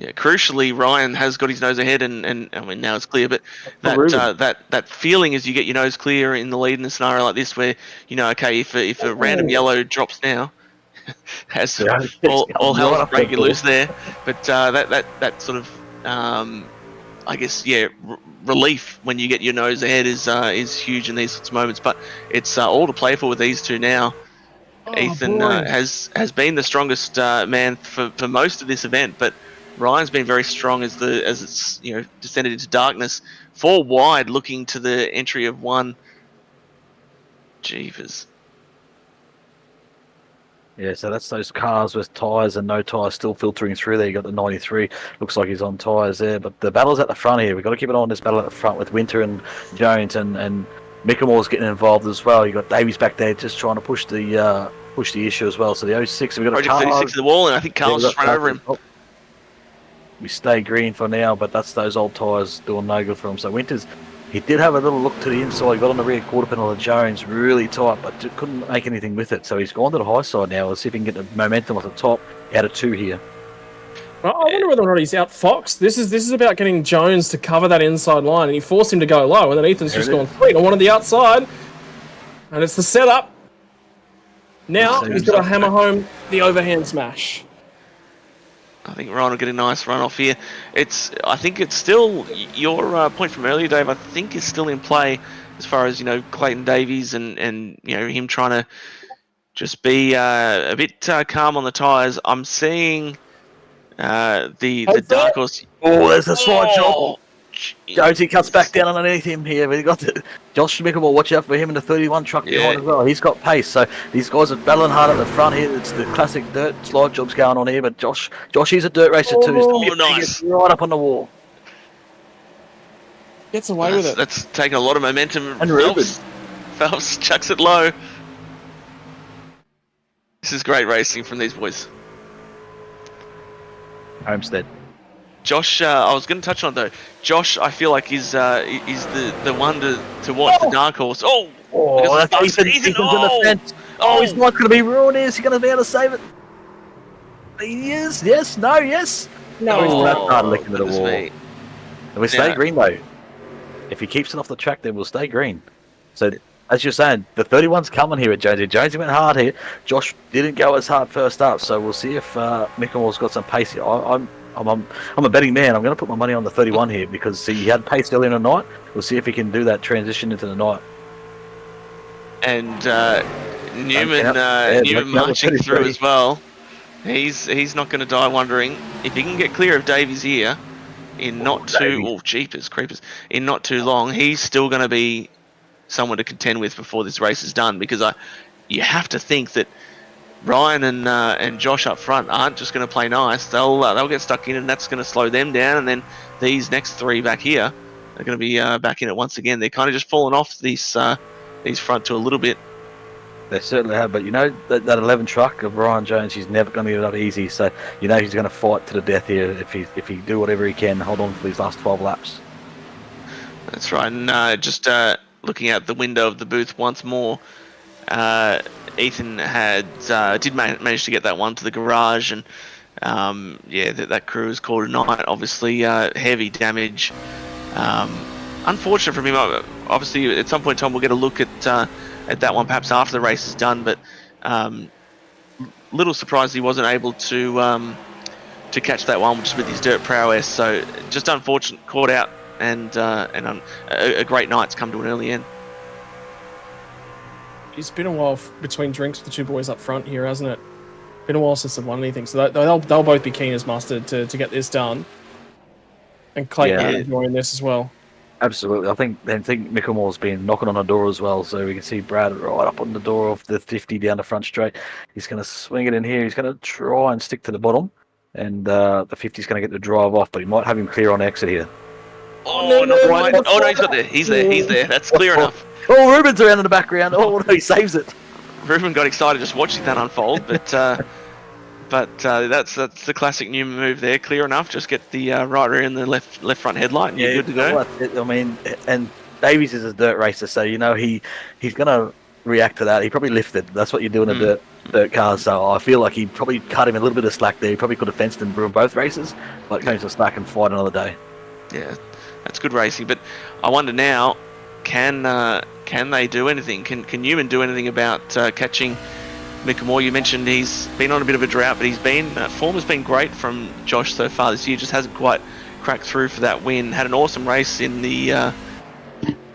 Yeah, crucially, Ryan has got his nose ahead, and I mean now it's clear. But that feeling as you get your nose clear in the lead in a scenario like this, where if a random yellow drops now. Has all hell break you loose there, but that sort of relief when you get your nose ahead is huge in these sorts of moments. But it's all to play for with these 2 now. Ethan has been the strongest man for most of this event, but Ryan's been very strong as it's descended into darkness. 4 wide, looking to the entry of 1. Jeevers. Yeah, so that's those cars with tyres and no tyres still filtering through there. You got the 93. Looks like he's on tyres there. But the battle's at the front here. We've got to keep an eye on this battle at the front with Winter and Jones and Mickelmore's getting involved as well. You got Davies back there just trying to push the issue as well. So the 06, we've got Project 36 to the wall, and I think Carl's just run over him. We stay green for now, but that's those old tyres doing no good for him. So Winters, he did have a little look to the inside. He got on the rear quarter panel of Jones, really tight, but couldn't make anything with it. So he's gone to the high side now. Let's see if he can get the momentum off the top. Out of 2 here. I wonder whether or not he's outfoxed. This is about getting Jones to cover that inside line, and he forced him to go low, and then Ethan's just gone sweet. I wanted the outside, and it's the setup. Now he's got to hammer home the overhand smash. I think Ryan will get a nice run off here. I think it's still your point from earlier, Dave. I think is still in play as far as Clayton Davies and him trying to just be a bit calm on the tyres. I'm seeing the dark horse. Oh, there's a slide job. Jonesy cuts back down underneath him here. But got Josh Schmickle will watch out for him in the 31 truck behind as well. He's got pace, so these guys are battling hard at the front here. It's the classic dirt slide jobs going on here. But Josh, he's a dirt racer too. Oh, nice! Right up on the wall. Gets away with it. That's taking a lot of momentum. And Ruben. Phelps chucks it low. This is great racing from these boys. Homestead. Josh, I was going to touch on it though. Josh, I feel like is the one to watch, the dark horse. That's Ethan's in the fence. He's not going to be ruined. Is he going to be able to save it? He is. Yes. No. Yes. No. He's that hard licking to the wall. Me. And we stay green though. If he keeps it off the track, then we'll stay green. So, as you're saying, the 31's coming here at Jonesy. Jonesy went hard here. Josh didn't go as hard first up, so we'll see if Mickelmore's got some pace here. I'm a betting man. I'm going to put my money on the 31 here because he had pace earlier in the night. We'll see if he can do that transition into the night. And Newman marching through as well. He's not going to die wondering if he can get clear of Davies here in not too creepers in not too long. He's still going to be someone to contend with before this race is done, because you have to think that Ryan and Josh up front aren't just going to play nice. They'll get stuck in, and that's going to slow them down. And then these next three back here are going to be back in it once again. They're kind of just falling off these front two a little bit. They certainly have, but that 11 truck of Ryan Jones, he's never going to get it up easy. So he's going to fight to the death here if he do whatever he can, hold on for these last 12 laps. That's right. And just looking out the window of the booth once more, Ethan did manage to get that one to the garage, and that crew is called a night. Obviously, heavy damage. Unfortunate for him. Obviously, at some point in time, we'll get a look at that one, perhaps after the race is done. But little surprised he wasn't able to catch that one, just with his dirt prowess. So just unfortunate, caught out, and a great night's come to an early end. It's been a while between drinks with the two boys up front here, hasn't it? Been a while since they've won anything, so they'll both be keen as mustard to get this done. And Clayton enjoying this as well. Absolutely. I think Mickelmore's been knocking on the door as well, so we can see Brad right up on the door of the 50 down the front straight. He's going to swing it in here. He's going to try and stick to the bottom, and the 50's going to get the drive off, but he might have him clear on exit here. No, he's got there. He's there. That's clear enough. Oh, Ruben's around in the background. Oh, no, he saves it. Ruben got excited just watching that unfold, but that's the classic Newman move there. Clear enough. Just get the right rear and the left front headlight, and you're good to go. I mean, and Davies is a dirt racer, so he's going to react to that. He probably lifted. That's what you do in a dirt car. So I feel like he probably cut him a little bit of slack there. He probably could have fenced him in both races, but came to slack and fight another day. Yeah, that's good racing. But I wonder now, can they do anything? Can Newman do anything about catching Mickelmore? You mentioned he's been on a bit of a drought, but form has been great from Josh so far this year. Just hasn't quite cracked through for that win. Had an awesome race in the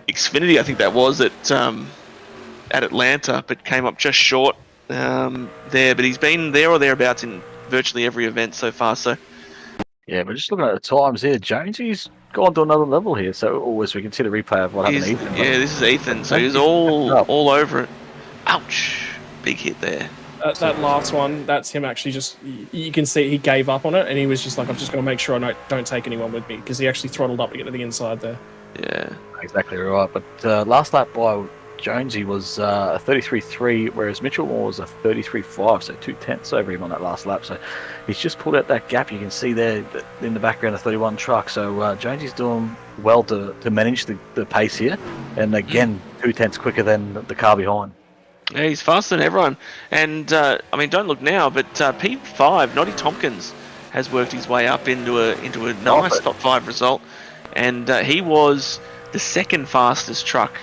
Xfinity, I think that was at Atlanta, but came up just short there. But he's been there or thereabouts in virtually every event so far. So yeah, but just looking at the times here, Jonesy's gone to another level here. So always we can see the replay of what happened to Ethan. Yeah, this is Ethan. So he's all over it. Ouch. Big hit there. That last one, that's him actually just... You can see he gave up on it, and he was just like, I'm just going to make sure I don't take anyone with me, because he actually throttled up to get to the inside there. Yeah. Exactly right. But last lap by Jonesy was a 33.3, whereas Mitchell was a 33.5, so 2/10 over him on that last lap. So he's just pulled out that gap. You can see there in the background, the 31 truck. So Jonesy's doing well to manage the pace here, and again 2/10 quicker than the car behind. Yeah, he's faster than everyone. And, don't look now, but P5, Noddy Tompkins, has worked his way up into a nice top 5 result, and he was the second fastest truck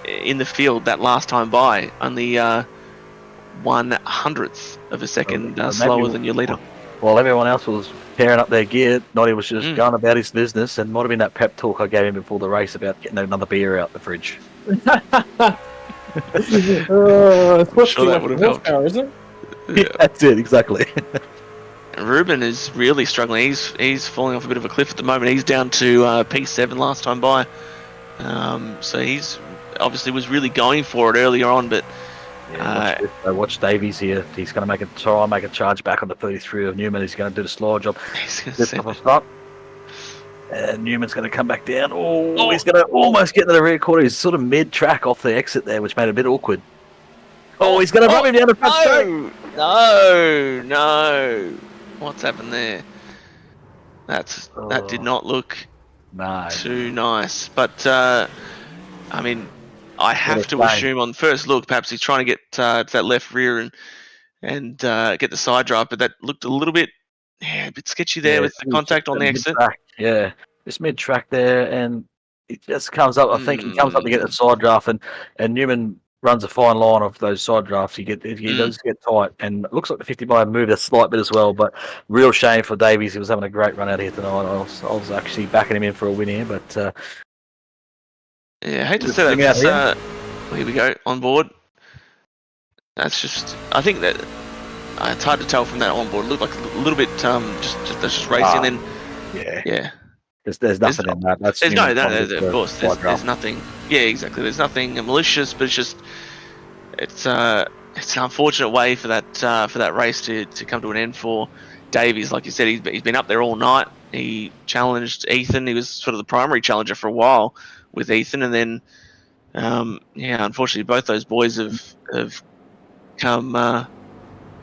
in the field that last time by, only 1/100th of a second slower than your leader. While everyone else was tearing up their gear, Noddy was just going about his business, and might have been that pep talk I gave him before the race about getting another beer out the fridge. Sure, that would have helped, isn't it? Yeah, that's it, exactly. Ruben is really struggling. He's falling off a bit of a cliff at the moment. He's down to P7 last time by. So he's obviously was really going for it earlier on, but watch Davies here. He's going to try and make a charge back on the 33 of Newman. He's going to do the slow job. he's going to send it. Stop. And Newman's going to come back down. Oh, he's going to almost get to the rear quarter. He's sort of mid-track off the exit there, which made it a bit awkward. Oh, he's going to run him down the front straight. No. What's happened there? That did not look too nice. But, I mean, I have to assume on first look, perhaps he's trying to get to that left rear and get the side drive, but that looked a little bit, a bit sketchy there with the contact on the exit. Yeah, it's mid-track there, and it just comes up. I think he comes up to get the side draft, and Newman runs a fine line of those side drafts. He does get tight, and it looks like the 55 moved a slight bit as well. But real shame for Davies. He was having a great run out here tonight. I was actually backing him in for a win here, but yeah, I hate to say that. Here we go on board. That's just. I think that it's hard to tell from that on board. It looked like a little bit just racing. Then yeah. There's nothing in that. That's of course. There's nothing. Yeah, exactly. There's nothing malicious, but it's an unfortunate way for that race to come to an end for Davies. Like you said, he's been up there all night. He challenged Ethan. He was sort of the primary challenger for a while with Ethan, and then unfortunately, both those boys have come a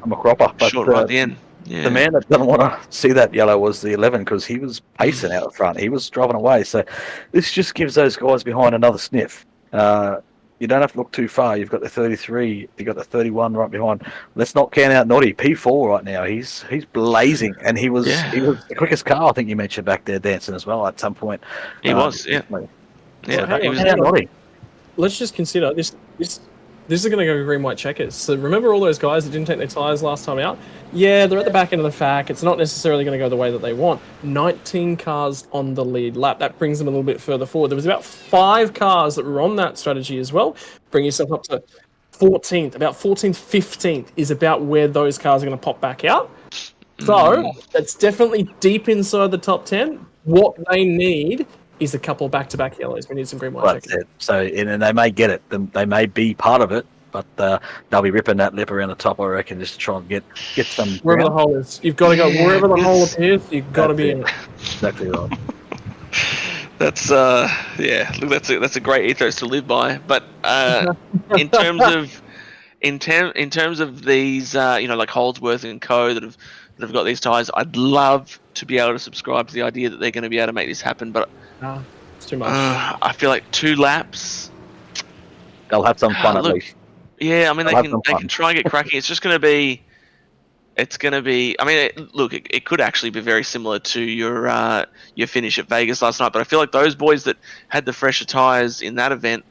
cropper short right at the end. Yeah. The man that doesn't want to see that yellow was the 11 because he was pacing out the front. He was driving away. So this just gives those guys behind another sniff. You don't have to look too far. You've got the 33. You've got the 31 right behind. Let's not count out Noddy. P4 right now. He's blazing, and he was the quickest car. I think you mentioned back there dancing as well at some point. He was, yeah. Yeah, he was Noddy. Let's just consider this. This is going to go green, white checkers. So remember all those guys that didn't take their tyres last time out? Yeah, they're at the back end of the pack. It's not necessarily going to go the way that they want. 19 cars on the lead lap. That brings them a little bit further forward. There was about 5 cars that were on that strategy as well. Bring yourself up to 14th. About 14th, 15th is about where those cars are going to pop back out. So that's definitely deep inside the top 10. What they need is a couple back-to-back yellows. We need some green, white checkers. That's it. So, and they may get it. They may be part of it, but they'll be ripping that lip around the top, I reckon, just to try and get some. Wherever the hole is. You've got to go wherever the hole appears, you've got to be in it. Exactly right. That's Look, that's a great ethos to live by. But in terms of these, like Holdsworth and Co. that have got these tyres, I'd love to be able to subscribe to the idea that they're going to be able to make this happen, but it's too much. I feel like 2 laps. They'll have some fun at least. Yeah, I mean they can try and get cracking. It's just going to be. It's going to be. I mean, it could actually be very similar to your finish at Vegas last night. But I feel like those boys that had the fresher tyres in that event.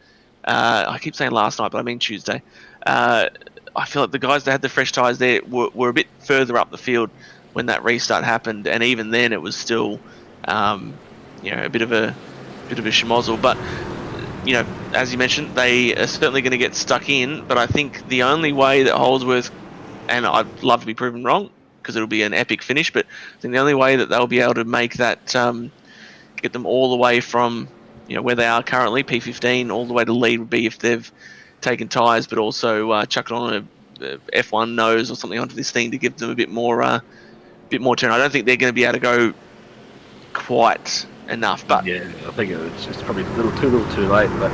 I keep saying last night, but I mean Tuesday. I feel like the guys that had the fresh tyres there were a bit further up the field when that restart happened, and even then it was still, a bit of a schmozzle. But as you mentioned, they are certainly going to get stuck in. But I think the only way that Holdsworth, and I'd love to be proven wrong because it'll be an epic finish, but I think the only way that they'll be able to make that, get them all the way from where they are currently, P15, all the way to lead would be if they've taken tyres, but also chucked on a F1 nose or something onto this thing to give them a bit more turn. I don't think they're going to be able to go quite enough, but yeah, I think it's just probably a little too late. But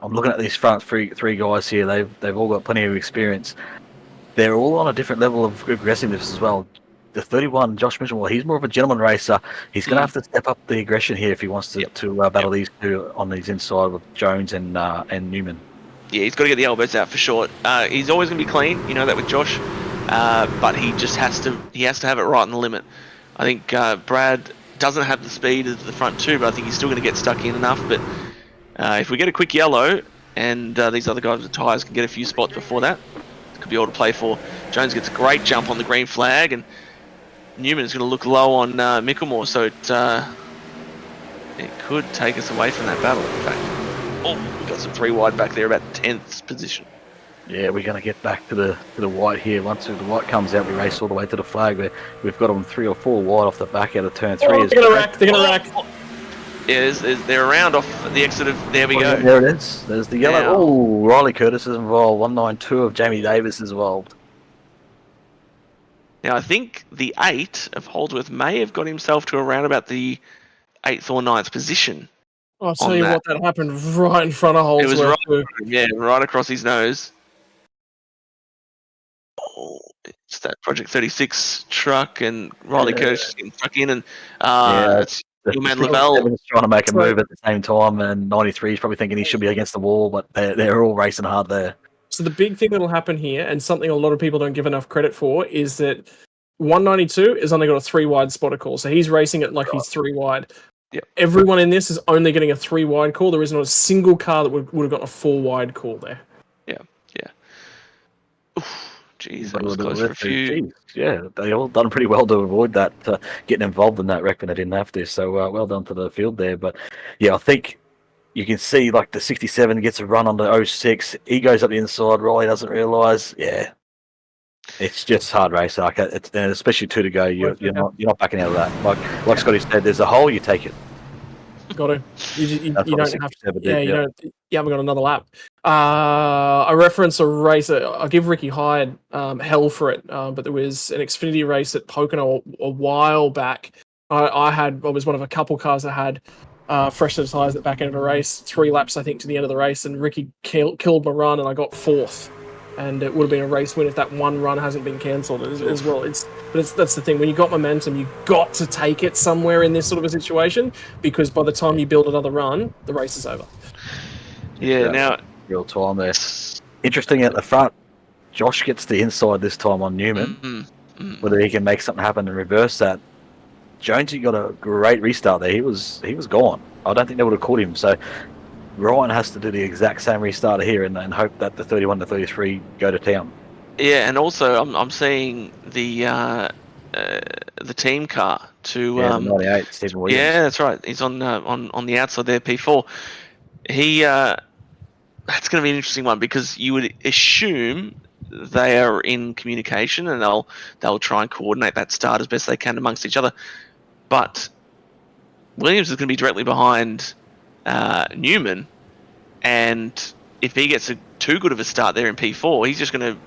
I'm looking at these front three guys here. They've all got plenty of experience. They're all on a different level of aggressiveness as well. The 31, Josh Mitchell, well, he's more of a gentleman racer. He's going to have to step up the aggression here if he wants to battle these two on these inside with Jones and Newman. Yeah, he's got to get the elbows out for sure. He's always going to be clean, you know that with Josh. but he has to have it right on the limit. I think Brad doesn't have the speed of the front two, but I think he's still going to get stuck in enough. But if we get a quick yellow and these other guys with tyres can get a few spots before that, it could be all to play for. Jones gets a great jump on the green flag, and Newman is going to look low on Micklemore, so it could take us away from that battle, in fact. We've got some 3 wide back there, about 10th position. Yeah, we're going to get back to the white here. Once the white comes out, we race all the way to the flag. We've got them 3 or 4 wide off the back out of turn 3. They're going to rack. Yeah, they're around off the exit of... There we go. There it is. There's the yellow. Oh, Riley Curtis is involved. 192 of Jamie Davis is involved. Now, I think the 8 of Holdsworth may have got himself to around about the 8th or 9th position. I'll tell you what, that happened right in front of Holdsworth. It was right across his nose. Oh, it's that Project 36 truck, and Riley Curtis just getting stuck in, and it's man Lavelle trying to make a move at the same time, and 93 is probably thinking he should be against the wall, but they're all racing hard there. So the big thing that'll happen here, and something a lot of people don't give enough credit for, is that 192 has only got a 3 wide spotter call, so he's racing it like he's 3 wide. Yep. Everyone in this is only getting a 3 wide call. There is not a single car that would have gotten a 4 wide call there. Yeah. Oof, jeez, that was close for a few. Yeah, they all done pretty well to avoid that, getting involved in that wreck when they didn't have to. So well done to the field there. But yeah, I think you can see like the 67 gets a run on the 06. He goes up the inside. Riley doesn't realise. Yeah, it's just hard race. Like and especially 2 to go. You're not backing out of that. Like Scotty said, there's a hole. You take it. Got to. You don't have to. You haven't got another lap. I reference a race. I'll give Ricky Hyde hell for it, but there was an Xfinity race at Pocono a while back. I was one of a couple cars that had fresh set of tyres at the back end of a race, 3 laps I think to the end of the race, and Ricky killed my run, and I got 4th. And it would have been a race win if that one run hasn't been cancelled as well. That's the thing. When you got momentum, you got to take it somewhere in this sort of a situation, because by the time you build another run, the race is over. Yeah, now real time there. Interesting at the front. Josh gets the inside this time on Newman. Whether he can make something happen and reverse that. Jonesy got a great restart there. He was gone. I don't think they would have caught him. So Ryan has to do the exact same restart here and hope that the 31 to 33 go to town. Yeah, and also I'm seeing the team car to 98 Stephen Williams. Yeah, that's right. He's on the outside there, P4. He that's going to be an interesting one, because you would assume they are in communication and they'll try and coordinate that start as best they can amongst each other. But Williams is going to be directly behind Newman, and if he gets too good of a start there in P4, he's just going to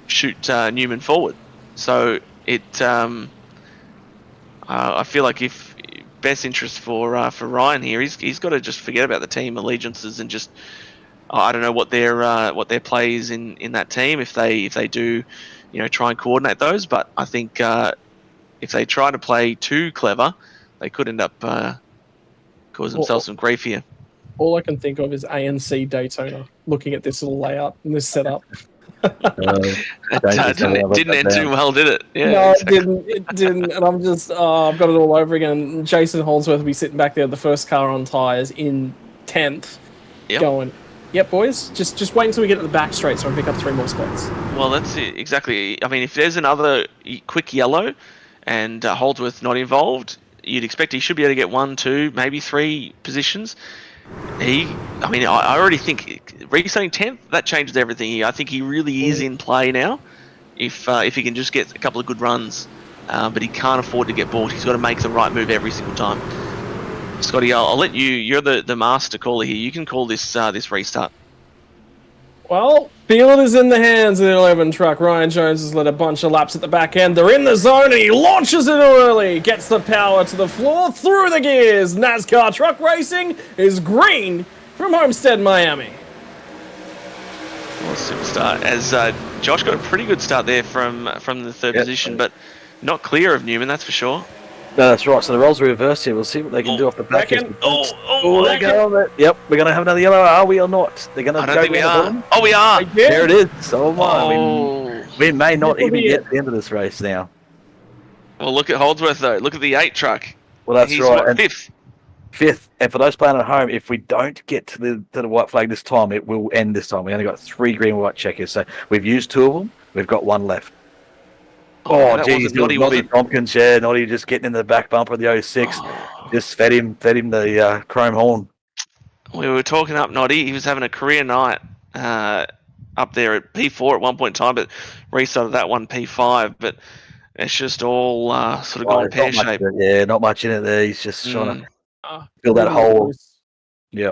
shoot Newman forward. So I feel like if best interest for Ryan here, he's got to just forget about the team allegiances and just I don't know what their play is in that team, if they do try and coordinate those. But I think if they try to play too clever, they could end up causing themselves some grief here. All I can think of is ANC Daytona, looking at this little layout and this setup. Didn't end too well, did it? Yeah, no, exactly. it didn't. And I'm just, I've got it all over again. Jason Holdsworth will be sitting back there, the first car on tyres in 10th, going, yep, boys, just wait until we get to the back straight so I pick up 3 more spots. Well, that's it, exactly. I mean, if there's another quick yellow and Holdsworth not involved, you'd expect he should be able to get 1, 2, maybe 3 positions. I already think restarting 10th, that changes everything. I think he really is in play now. If he can just get a couple of good runs, but he can't afford to get bought. He's got to make the right move every single time. Scotty, I'll let you. You're the master caller here. You can call this restart. Well, field is in the hands of the 11 truck. Ryan Jones has led a bunch of laps at the back end. They're in the zone and he launches it early. Gets the power to the floor, through the gears. NASCAR truck racing is green from Homestead-Miami. Well, superstar. As Josh got a pretty good start there from the third position, but not clear of Newman, that's for sure. No, that's right. So the roles are reversed here. We'll see what they can do off the back end. They're going. Yep, we're going to have another yellow. Are we or not? They're going to. I don't think we are. Oh, we are. There it is. So am I. We may not This will even be get it. to the end of this race now. Well, look at Holdsworth though. Look at the 8 truck. Well, that's He's right. what, And 5th. 5th, and for those playing at home, if we don't get to the white flag this time, it will end this time. We only got 3 green and white checkers, so we've used 2 of them. We've got 1 left. Oh, that geez, wasn't Noddy, was Noddy it? Tompkins, yeah, Noddy just getting in the back bumper of the 06. Oh. Just fed him the chrome horn. We were talking up Noddy. He was having a career night up there at P4 at one point in time, but restarted that one P5. But it's just all sort of gone pear shaped. Yeah, not much in it there. He's just trying to fill that Ruben hole. was- Yeah.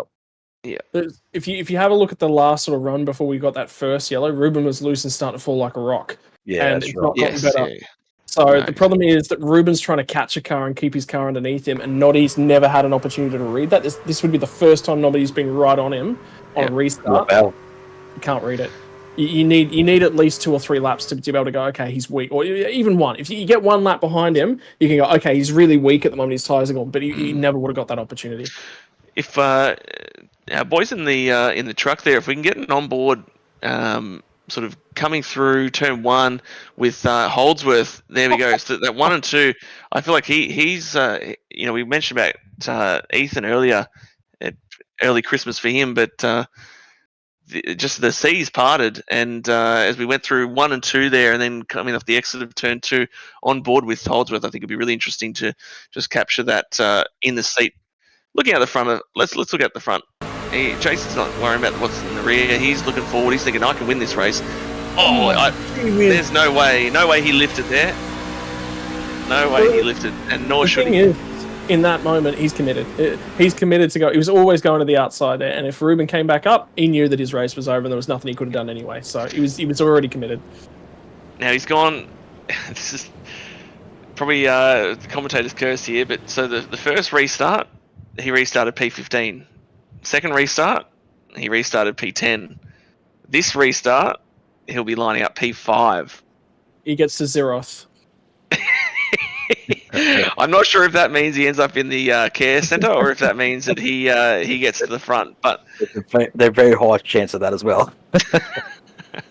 If you have a look at the last sort of run before we got that first yellow, Ruben was loose and starting to fall like a rock. Yeah, and that's it's right. not gotten Yes, better. yeah. So No. the problem is that Ruben's trying to catch a car and keep his car underneath him, and Noddy's never had an opportunity to read that. This would be the first time Noddy's been right on him on a restart. Wow. You can't read it. You need at least 2 or 3 laps to be able to go, okay, he's weak, or even 1. If you get 1 lap behind him, you can go, okay, he's really weak at the moment. His tires are gone, but he never would have got that opportunity. If our boys in the truck there, if we can get an onboard sort of coming through turn 1 with Holdsworth, there we go. So that 1 and 2, I feel like he's we mentioned about Ethan earlier, early Christmas for him, but just the seas parted, and as we went through 1 and 2 there, and then coming off the exit of turn 2 on board with Holdsworth, I think it'd be really interesting to just capture that in the seat. Looking at the front, let's look at the front. Jason's not worrying about what's in the rear. He's looking forward. He's thinking, I can win this race. There's no way he lifted there. No way he lifted, and nor should he. In that moment, he's committed. He's committed to go. He was always going to the outside there, and if Ruben came back up, he knew that his race was over, and there was nothing he could have done anyway. So he was already committed. Now he's gone. This is probably the commentator's curse here, but so the first restart, he restarted P15. Second restart, he restarted P10. This restart, he'll be lining up P5. He gets to 0th. I'm not sure if that means he ends up in the care centre or if that means that he gets to the front. But They're very high chance of that as well.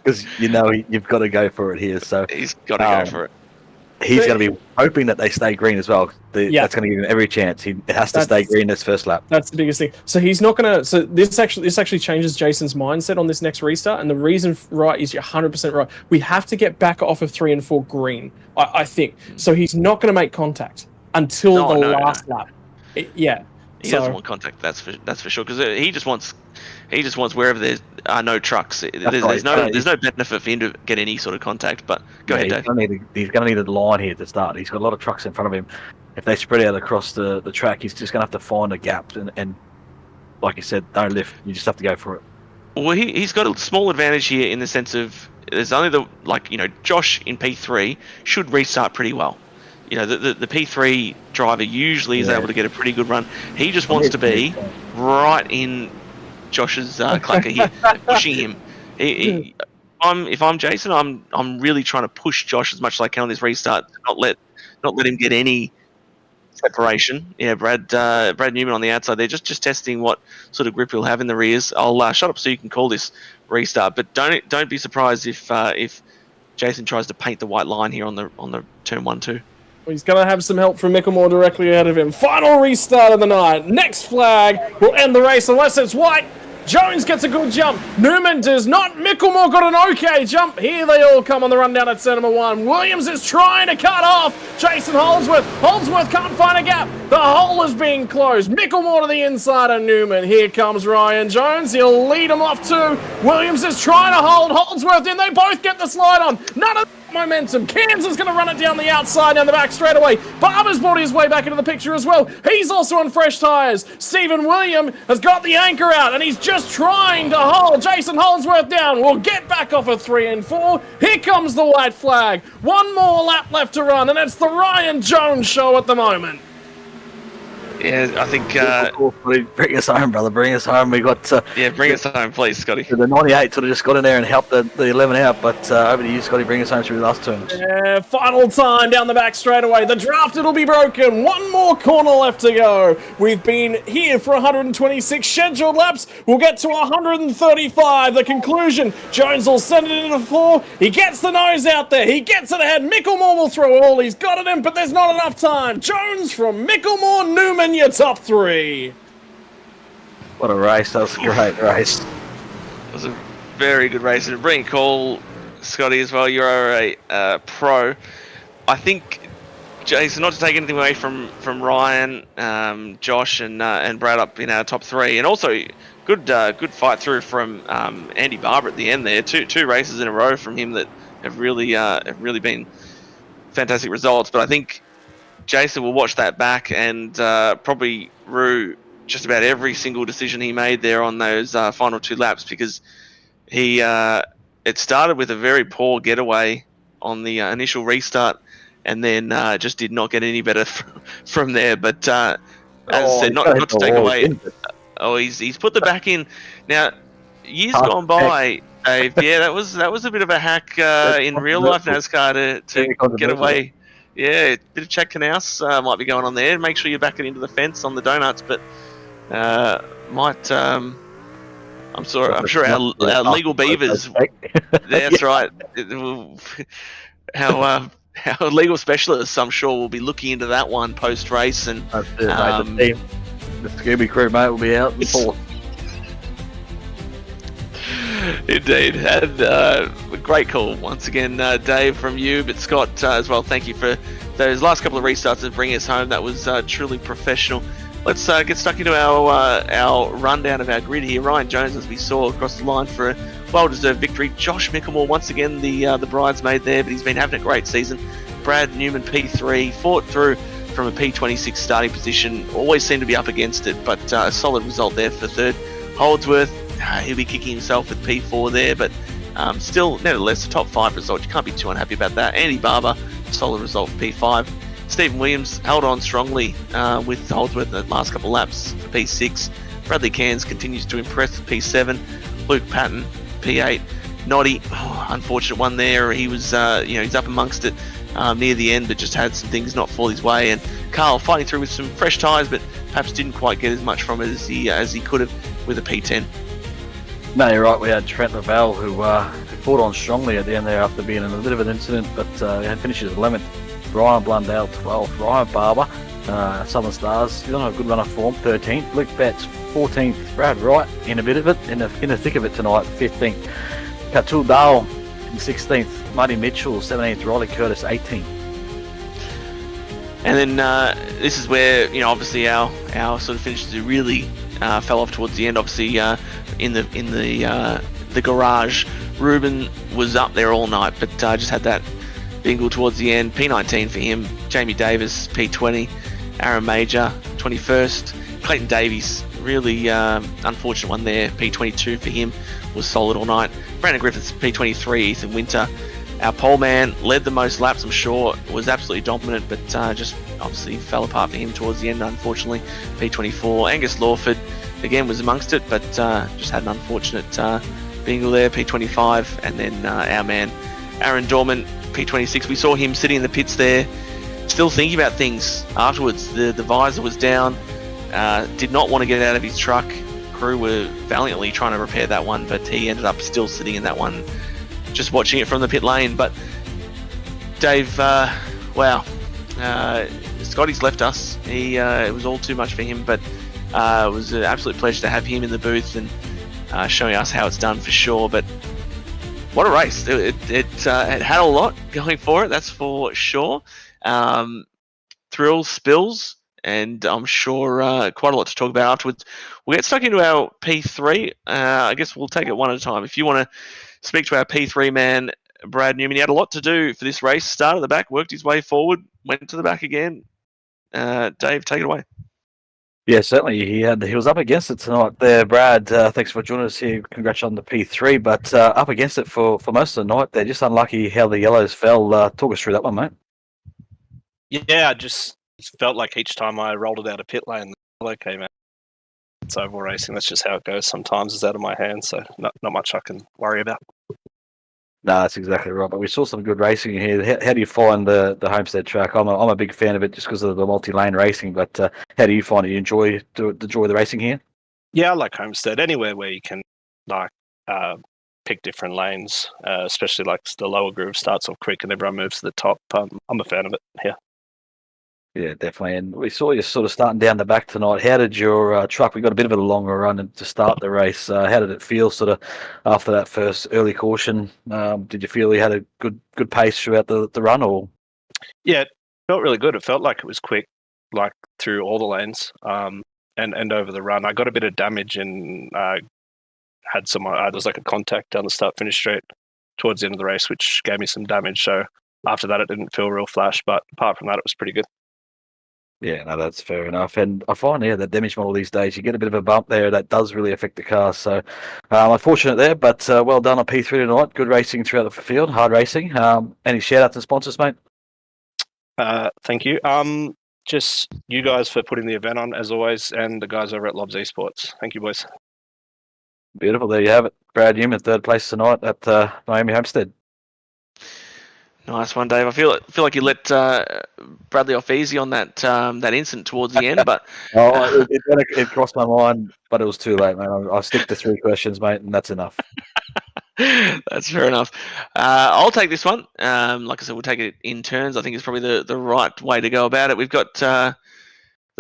Because you've got to go for it here. So he's got to go for it. He's going to be hoping that they stay green as well. That's going to give him every chance. He has to stay green this first lap. That's the biggest thing. So he's not going to. So this actually changes Jason's mindset on this next restart. And the reason, right, is you're 100% right. We have to get back off of 3 and 4 green. I think so. He's not going to make contact until the last lap. He doesn't want contact. That's for sure. Because he just wants wherever there are no trucks. There's no benefit for him to get any sort of contact. But go ahead, Dave. He's going to need a line here to start. He's got a lot of trucks in front of him. If they spread out across the track, he's just going to have to find a gap. And like you said, don't lift. You just have to go for it. Well, he's got a small advantage here in the sense of there's only Josh in P3 should restart pretty well. The P3 driver usually is able to get a pretty good run. He just wants to be right in Josh's clucker here, pushing him. If I'm Jason, I'm really trying to push Josh as much as I can on this restart, not let him get any separation. Yeah, Brad Newman on the outside there, just testing what sort of grip he'll have in the rears. I'll shut up so you can call this restart, but don't be surprised if Jason tries to paint the white line here on the turn 1-2. He's going to have some help from Micklemore directly ahead of him. Final restart of the night. Next flag will end the race unless it's white. Jones gets a good jump. Newman does not. Micklemore got an okay jump. Here they all come on the run down at turn number 1. Williams is trying to cut off Jason Holdsworth. Holdsworth can't find a gap. The hole is being closed. Micklemore to the inside of Newman. Here comes Ryan Jones. He'll lead him off too. Williams is trying to hold Holdsworth in. They both get the slide on. None of momentum. Cairns is going to run it down the outside, down the back straight away. Barber's brought his way back into the picture as well. He's also on fresh tyres. Stephen William has got the anchor out, and he's just trying to hold Jason Holdsworth down. We'll get back off of 3 and 4. Here comes the white flag. One more lap left to run, and it's the Ryan Jones show at the moment. Yeah, I think. Bring us home, brother. Bring us home. We got. Bring us home, please, Scotty. The 98 sort of just got in there and helped the 11 out, but over to you, Scotty. Bring us home through the last turns. Yeah, final time down the back straightaway. The draft, it'll be broken. One more corner left to go. We've been here for 126 scheduled laps. We'll get to 135. The conclusion. Jones will send it into the floor. He gets the nose out there. He gets it ahead. Mickelmore will throw it all. He's got it in, but there's not enough time. Jones from Mickelmore, Newman, your top three. What a race. That was a great race. It was a very good race. And a brilliant call, Scotty, as well. You're a pro. I think, Jason, not to take anything away from Ryan, Josh, and Brad up in our top three, and also good fight through from Andy Barber at the end there. Two races in a row from him that have really been fantastic results. But I think Jason will watch that back and probably rue just about every single decision he made there on those final 2 laps, because it started with a very poor getaway on the initial restart, and then just did not get any better from there. But as I said, not to take away. He's put the back in now. Years gone by, Dave. Yeah, that was a bit of a hack in real life NASCAR to get away. Yeah, a bit of Chad Knaus might be going on there. Make sure you back it into the fence on the donuts, but might. I'm sure our legal beavers. That's right. Our legal specialists, I'm sure, will be looking into that one post race, and the Scooby crew, mate, will be out in fourth. Indeed, and a great call once again, Dave, from you, but Scott as well. Thank you for those last couple of restarts and bringing us home. That was truly professional. Let's get stuck into our rundown of our grid here. Ryan Jones, as we saw, across the line for a well-deserved victory. Josh Mickelmore, once again, the bridesmaid there, but he's been having a great season. Brad Newman, P3, fought through from a P26 starting position. Always seemed to be up against it, but a solid result there for third. Holdsworth, he'll be kicking himself with P4 there, but still, nevertheless, a top 5 result. You can't be too unhappy about that. Andy Barber, solid result for P5. Stephen Williams held on strongly with Holdsworth in the last couple of laps for P6. Bradley Cairns continues to impress with P7. Luke Patton, P8. Noddy, unfortunate one there. He was, he's up amongst it near the end, but just had some things not fall his way. And Carl fighting through with some fresh tyres, but perhaps didn't quite get as much from it as he could have with a P10. No, you're right. We had Trent Lavelle who fought on strongly at the end there after being in a bit of an incident, but finishes 11th. Brian Blundell, 12th. Ryan Barber, Southern Stars, he's on a good run of form, 13th. Luke Betts, 14th. Brad Wright, in a bit of it, in the thick of it tonight, 15th. Katul Dale, in 16th. Marty Mitchell, 17th. Riley Curtis, 18th. And then this is where, obviously our sort of finishes really fell off towards the end. Obviously, in the garage, Ruben was up there all night, but just had that bingle towards the end. P19 for him. Jamie Davis, P20. Aaron Major, 21st. Clayton Davies, really unfortunate one there. P22 for him, was solid all night. Brandon Griffiths, P23. Ethan Winter, our pole man, led the most laps, I'm sure. Was absolutely dominant, but just obviously fell apart for him towards the end, unfortunately. P24. Angus Lawford, again, was amongst it, but just had an unfortunate bingle there. P25. And then our man, Aaron Dorman, P26. We saw him sitting in the pits there, still thinking about things afterwards. The visor was down, did not want to get out of his truck. Crew were valiantly trying to repair that one, but he ended up still sitting in that one, just watching it from the pit lane. But Dave, wow, Scotty's left us. It was all too much for him, but it was an absolute pleasure to have him in the booth and showing us how it's done for sure. But what a race. It had a lot going for it, that's for sure. Thrills, spills, and I'm sure quite a lot to talk about afterwards. We'll get stuck into our P3. I guess we'll take it one at a time. If you want to speak to our P3 man, Brad Newman, he had a lot to do for this race. Started at the back, worked his way forward, went to the back again. Dave, take it away. Yeah, certainly. He was up against it tonight there, Brad. Thanks for joining us here. Congrats on the P3, but up against it for most of the night. They're just unlucky how the yellows fell. Talk us through that one, mate. Yeah, just It felt like each time I rolled it out of pit lane, the yellow came out. It's oval racing. That's just how it goes. Sometimes it's out of my hands, so not much I can worry about. No, that's exactly right. But we saw some good racing here. How do you find the Homestead track? I'm a big fan of it just because of the multi-lane racing. But how do you find it? You enjoy the racing here? Yeah, I like Homestead. Anywhere where you can pick different lanes, especially like the lower groove starts off quick and everyone moves to the top. I'm a fan of it. Yeah. Yeah, definitely. And we saw you sort of starting down the back tonight. How did your truck? We got a bit of a longer run to start the race. How did it feel, sort of, after that first early caution? Did you feel you had a good pace throughout the run, or? Yeah, it felt really good. It felt like it was quick, like through all the lanes, and over the run. I got a bit of damage and had some. There was like a contact down the start finish straight towards the end of the race, which gave me some damage. So after that, it didn't feel real flash. But apart from that, it was pretty good. Yeah, no, that's fair enough. And I find that damage model these days, you get a bit of a bump there that does really affect the car. So unfortunate there, but well done on P3 tonight. Good racing throughout the field, hard racing. Any shout outs and sponsors, mate? Thank you. Just you guys for putting the event on, as always, and the guys over at Lobs Esports. Thank you, boys. Beautiful. There you have it. Brad Newman, third place tonight at Miami Homestead. Nice one, Dave. I feel like you let Bradley off easy on that incident towards the end, but It crossed my mind, but it was too late, man. I'll stick to 3 questions, mate, and that's enough. That's fair enough. I'll take this one. Like I said, we'll take it in turns. I think it's probably the right way to go about it. We've got the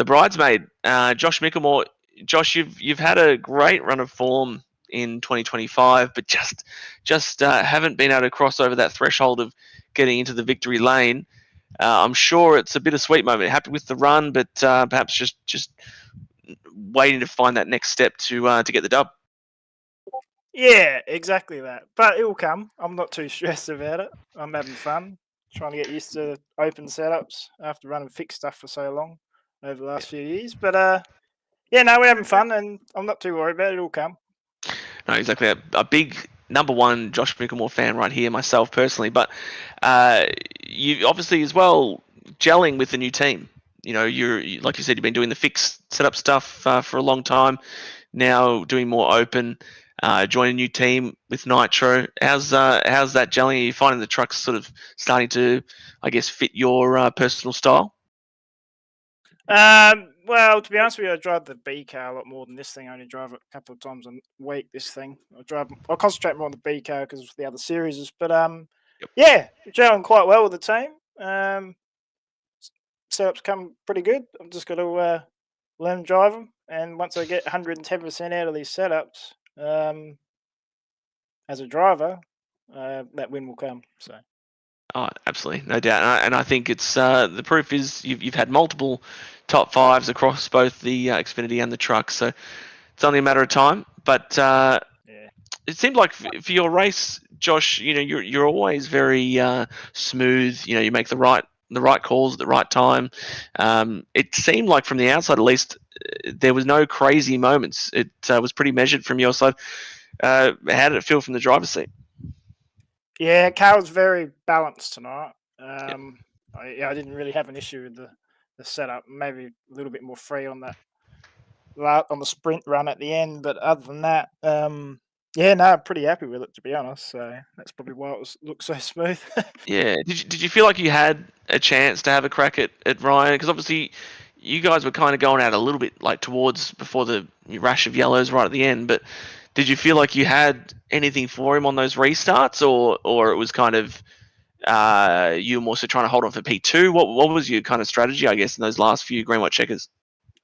bridesmaid, Josh Mickelmore. Josh, you've had a great run of form in 2025, but just haven't been able to cross over that threshold of getting into the victory lane. I'm sure it's a bittersweet moment. Happy with the run, but perhaps just waiting to find that next step to get the dub. Yeah, exactly that. But it will come. I'm not too stressed about it. I'm having fun, trying to get used to open setups after running fixed stuff for so long over the last few years. But yeah, no, we're having fun, and I'm not too worried about it. It'll come. No, exactly. A big number one Josh Mickelmore fan right here, myself personally. But you obviously as well gelling with the new team. You know, like you said, you've been doing the fixed setup stuff for a long time. Now doing more open. Join a new team with Nitro. How's that gelling? Are you finding the trucks sort of starting to, I guess, fit your personal style? Well, to be honest with you, I drive the B car a lot more than this thing. I only drive it a couple of times a week. This thing, I concentrate more on the B car because of the other series. But yeah, gelling quite well with the team. Setups come pretty good. I've just got to learn to drive them, and once I get 110% out of these setups, as a driver, that win will come. So. Oh, absolutely, no doubt, and I think it's the proof is you've had multiple top fives across both the Xfinity and the truck, so it's only a matter of time. But it seemed like for your race, Josh, you know, you're always very smooth. You know, you make the right calls at the right time. It seemed like from the outside, at least, there was no crazy moments. It was pretty measured from your side. How did it feel from the driver's seat? Yeah, car was very balanced tonight. I didn't really have an issue with the setup. Maybe a little bit more free on the sprint run at the end, but other than that, yeah, no, I'm pretty happy with it, to be honest. So that's probably why it looked so smooth. Yeah. Did you feel like you had a chance to have a crack at Ryan? Because obviously you guys were kind of going out a little bit like towards before the rash of yellows right at the end, but did you feel like you had anything for him on those restarts, or it was kind of you were more so trying to hold on for P2? What was your kind of strategy, I guess, in those last few green white checkers?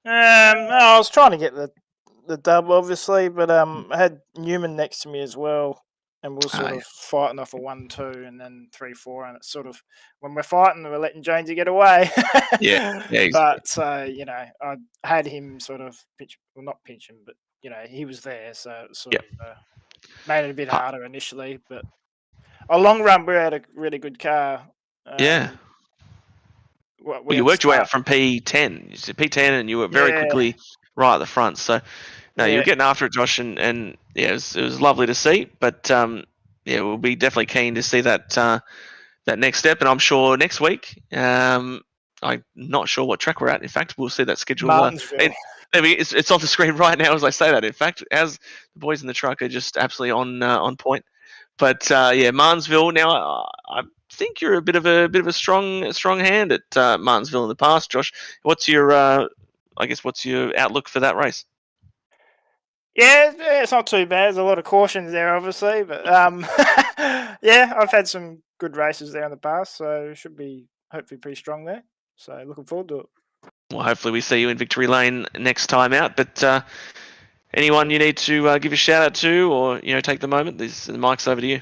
I was trying to get the dub, obviously, but I had Newman next to me as well, and we were sort of fighting off a 1-2 and then 3-4, and it's sort of when we're fighting, we're letting Jonesy get away. Yeah. But you know, I had him sort of not pinch him, but you know, he was there, so it sort of made it a bit harder initially. But a long run, we had a really good car. Yeah. Well, you worked your way up from P10. You said P10, and you were very quickly right at the front. So, no, you were getting after it, Josh, and yeah, it was lovely to see. But yeah, we'll be definitely keen to see that next step, and I'm sure next week I'm not sure what track we're at. In fact, we'll see that schedule. Martinsville. It's off the screen right now as I say that. In fact, as the boys in the truck are just absolutely on point. But yeah, Martinsville. Now, I think you're a bit of a strong hand at Martinsville in the past, Josh. What's your what's your outlook for that race? Yeah, it's not too bad. There's a lot of cautions there, obviously, but yeah, I've had some good races there in the past, so it should be hopefully pretty strong there. So looking forward to it. Well, hopefully we see you in victory lane next time out. But anyone you need to give a shout out to, or take the moment, the mic's over to you.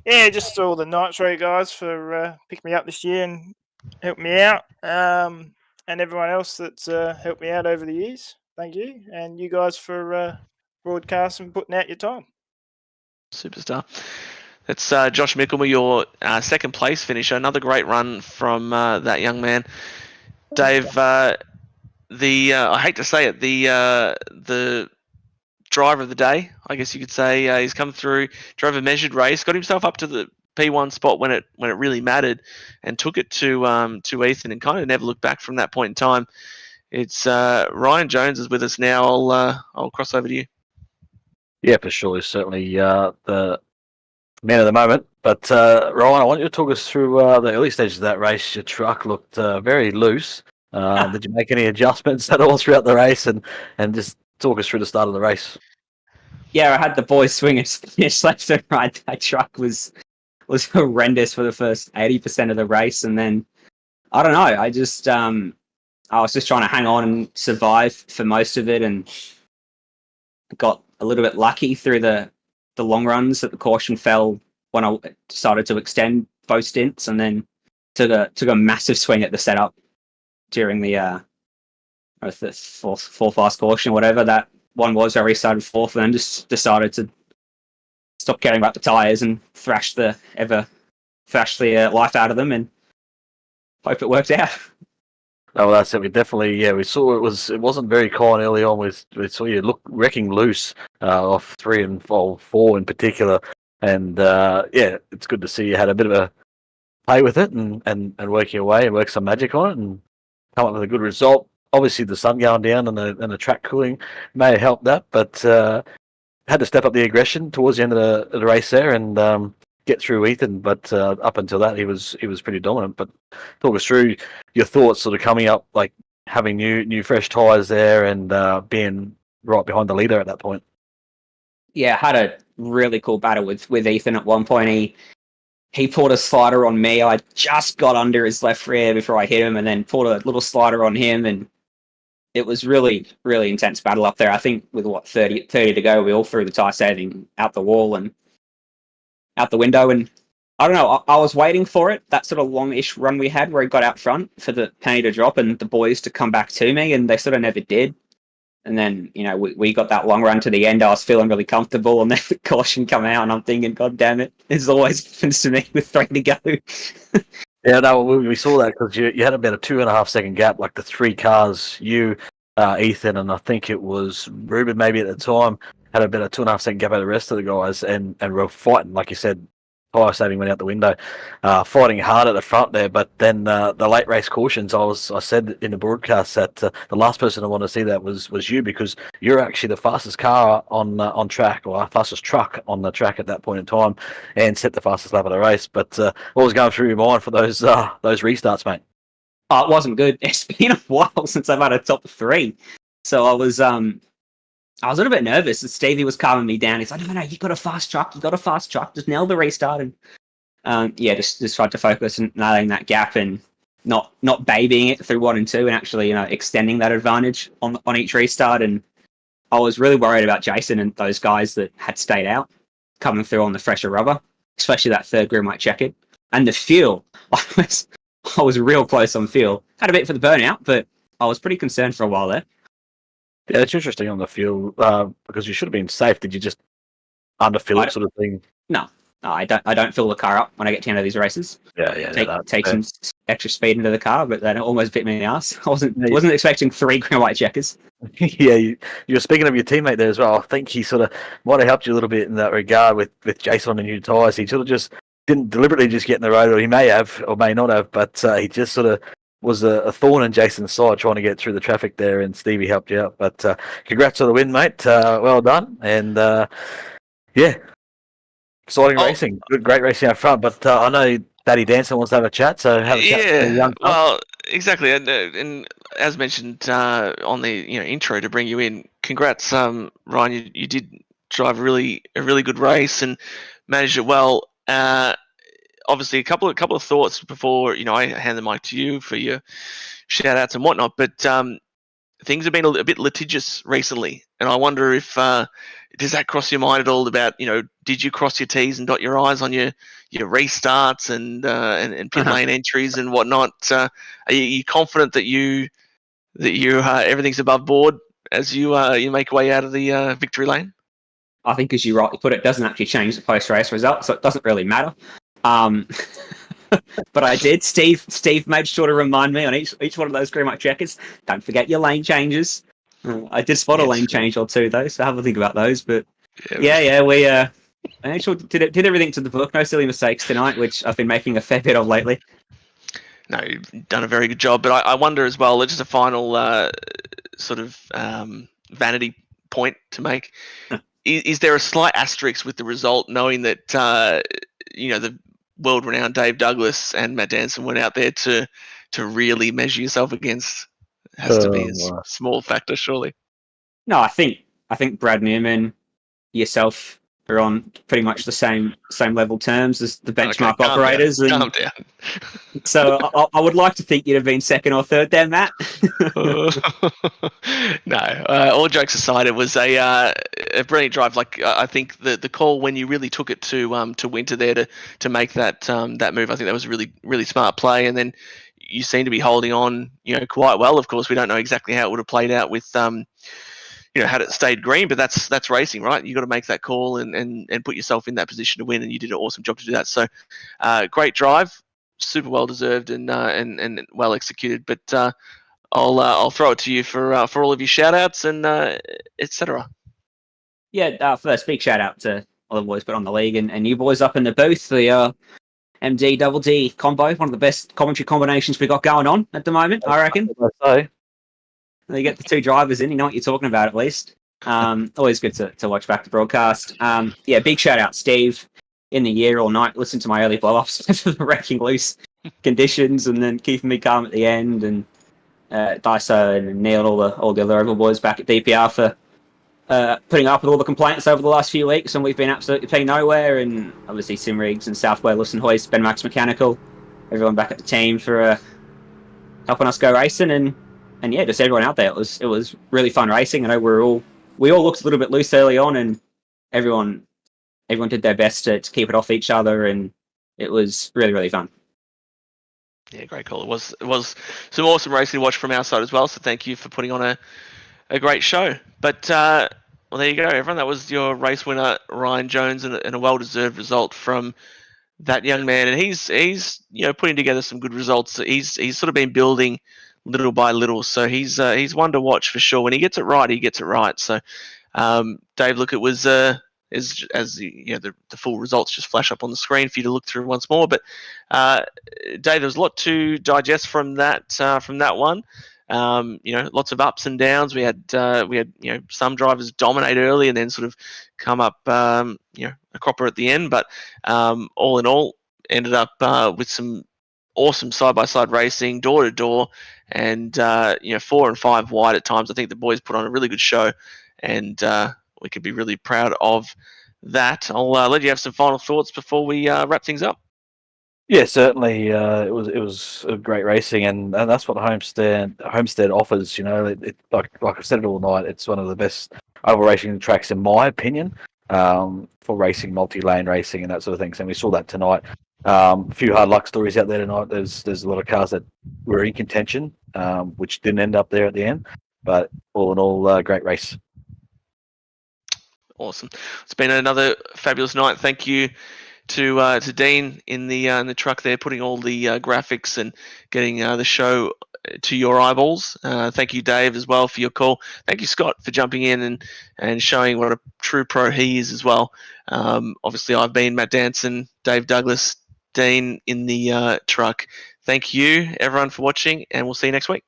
Yeah, just all the Nitro guys for picking me up this year and helping me out, and everyone else that's helped me out over the years. Thank you, and you guys for broadcasting and putting out your time. Superstar. That's Josh Mickelmer, your second place finisher. Another great run from that young man. Dave, I hate to say it, the driver of the day, I guess you could say, he's come through, drove a measured race, got himself up to the P1 spot when it really mattered, and took it to Ethan, and kind of never looked back from that point in time. It's Ryan Jones is with us now. I'll cross over to you. Yeah, for sure. He's certainly the man of the moment. But Ryan, I want you to talk us through the early stages of that race. Your truck looked very loose. Did you make any adjustments at all throughout the race, and just talk us through the start of the race? Yeah, I had the boys swing and finish left and right. That truck was horrendous for the first 80% of the race, and then I don't know. I was just trying to hang on and survive for most of it, and got a little bit lucky through the long runs that the caution fell when I decided to extend both stints, and then took a massive swing at the setup during the fourth last caution, whatever that one was. I restarted fourth, and then just decided to stop caring about the tyres and thrash the life out of them, and hope it worked out. Oh, well, that's it. We definitely, we saw it wasn't very kind early on. We saw you wrecking loose off 3 and 4 in particular, and it's good to see you had a bit of a play with it and working away and work some magic on it and come up with a good result. Obviously, the sun going down and the track cooling may have helped that, but had to step up the aggression towards the end of the race there and get through Ethan. But up until that, he was pretty dominant. But talk us through your thoughts, sort of coming up, like having new fresh tyres there and being right behind the leader at that point. Yeah, I had a really cool battle with Ethan at one point. He pulled a slider on me. I just got under his left rear before I hit him, and then pulled a little slider on him, and it was really, really intense battle up there. I think with 30 to go, we all threw the tyre saving out the wall and out the window, and I don't know, I was waiting for it, that sort of long-ish run we had where he got out front for the penny to drop and the boys to come back to me, and they sort of never did. And then, we got that long run to the end. I was feeling really comfortable, and then the caution come out, and I'm thinking, God damn it, this always happens to me with 3 to go. Yeah, no, we saw that because you had about a 2.5 second gap, like the 3 cars, you, Ethan, and I think it was Ruben maybe at the time, had about a 2.5 second gap out of the rest of the guys, and we're fighting, like you said, tyre saving went out the window, fighting hard at the front there. But then the late race cautions, I said in the broadcast that the last person I want to see that was you, because you're actually the fastest car on track, or fastest truck on the track at that point in time, and set the fastest lap of the race. But what was going through your mind for those restarts, mate? Oh, it wasn't good. It's been a while since I've had a top 3, so I was a little bit nervous. And Stevie was calming me down. He's like, no, you got a fast truck. Just nail the restart. And just tried to focus on nailing that gap and not babying it through 1 and 2, and actually extending that advantage on each restart. And I was really worried about Jason and those guys that had stayed out coming through on the fresher rubber, especially that third green white checkered. And the fuel, I was real close on fuel. Had a bit for the burnout, but I was pretty concerned for a while there. Yeah, it's interesting on the fuel because you should have been safe. Did you just underfill it, sort of thing? No, I don't fill the car up when I get to the end of these races. Take some extra speed into the car, but that almost bit me in the ass. I wasn't expecting 3 green white checkers. Yeah, you were speaking of your teammate there as well. I think he sort of might have helped you a little bit in that regard with Jason on the new tyres. He sort of just didn't deliberately just get in the road, or he may have or may not have, but he just sort of was a thorn in Jason's side trying to get through the traffic there, and Stevie helped you out. But congrats on the win, mate. Well done, and yeah, exciting racing. Great racing up front. But I know Daddy Danson wants to have a chat, so have a chat. With the young fella. Well, exactly, and as mentioned on the intro to bring you in, congrats, Ryan. You did drive a really good race and managed it well. Obviously, a couple of thoughts before I hand the mic to you for your shout outs and whatnot. But things have been a bit litigious recently, and I wonder if does that cross your mind at all? About did you cross your T's and dot your I's on your restarts and pit lane entries and whatnot? Are you confident that you everything's above board as you make your way out of the victory lane? I think, as you rightly put it, doesn't actually change the post-race result, so it doesn't really matter. But I did. Steve made sure to remind me on each one of those green light checkers. Don't forget your lane changes. I did spot a lane change or two though, so have a think about those. But yeah, we actually did everything to the book. No silly mistakes tonight, which I've been making a fair bit of lately. No, you've done a very good job. But I wonder as well, just a final sort of vanity point to make. Is there a slight asterisk with the result, knowing that the world-renowned Dave Douglas and Matt Danson went out there to really measure yourself against? Has to be a small factor, surely. No, I think Brad Newman, yourself, are on pretty much the same level terms as the benchmark operators. Calm down. So I would like to think you'd have been second or third there, Matt. No, all jokes aside, it was a brilliant drive. Like I think the call when you really took it to Winter there to make that move, I think that was a really smart play. And then you seem to be holding on, quite well. Of course, we don't know exactly how it would have played out with had it stayed green, but that's racing, right? You got to make that call and put yourself in that position to win, and you did an awesome job to do that. So, great drive, super well deserved and well executed. But I'll throw it to you for all of your shout outs and etc. Yeah, first big shout out to all the boys put on the league and you boys up in the booth. The MD Double D combo, one of the best commentary combinations we got going on at the moment, I reckon. So. You get the two drivers in, you know what you're talking about at least. Always good to watch back the broadcast. Yeah, big shout out, Steve, in the year all night. Listen to my early blow-ups for the wrecking loose conditions and then keeping me calm at the end. And Daiso and Neil, all the other Oval boys back at DPR for putting up with all the complaints over the last few weeks, and we've been absolutely paying nowhere. And obviously Sim Riggs and South Wales and Hoist, Ben Max Mechanical, everyone back at the team for helping us go racing, and yeah, just everyone out there. It was really fun racing. I know we all looked a little bit loose early on, and everyone did their best to keep it off each other, and it was really fun. Yeah, great call. It was some awesome racing to watch from our side as well. So thank you for putting on a great show. But well, there you go, everyone. That was your race winner, Ryan Jones, and a well-deserved result from that young man. And he's putting together some good results. He's sort of been building little by little. So he's one to watch for sure. When he gets it right, he gets it right. So Dave, look, it was as the full results just flash up on the screen for you to look through once more. But Dave, there was a lot to digest from that one. Lots of ups and downs. We had some drivers dominate early and then sort of come up a cropper at the end. But all in all, ended up with some awesome side-by-side racing, door-to-door, and 4 and 5 wide at times. I think the boys put on a really good show, and we could be really proud of that. I'll let you have some final thoughts before we wrap things up. Yeah, certainly. It was a great racing, and that's what Homestead offers. Like I've said it all night. It's one of the best oval racing tracks, in my opinion, for racing, multi-lane racing, and that sort of thing. So we saw that tonight. A few hard luck stories out there tonight. There's a lot of cars that were in contention, which didn't end up there at the end. But all in all, great race. Awesome. It's been another fabulous night. Thank you to Dean in the truck there, putting all the graphics and getting the show to your eyeballs. Thank you, Dave, as well, for your call. Thank you, Scott, for jumping in and showing what a true pro he is as well. Obviously, I've been Matt Danson, Dave Douglas, Dean in the truck. Thank you, everyone, for watching, and we'll see you next week.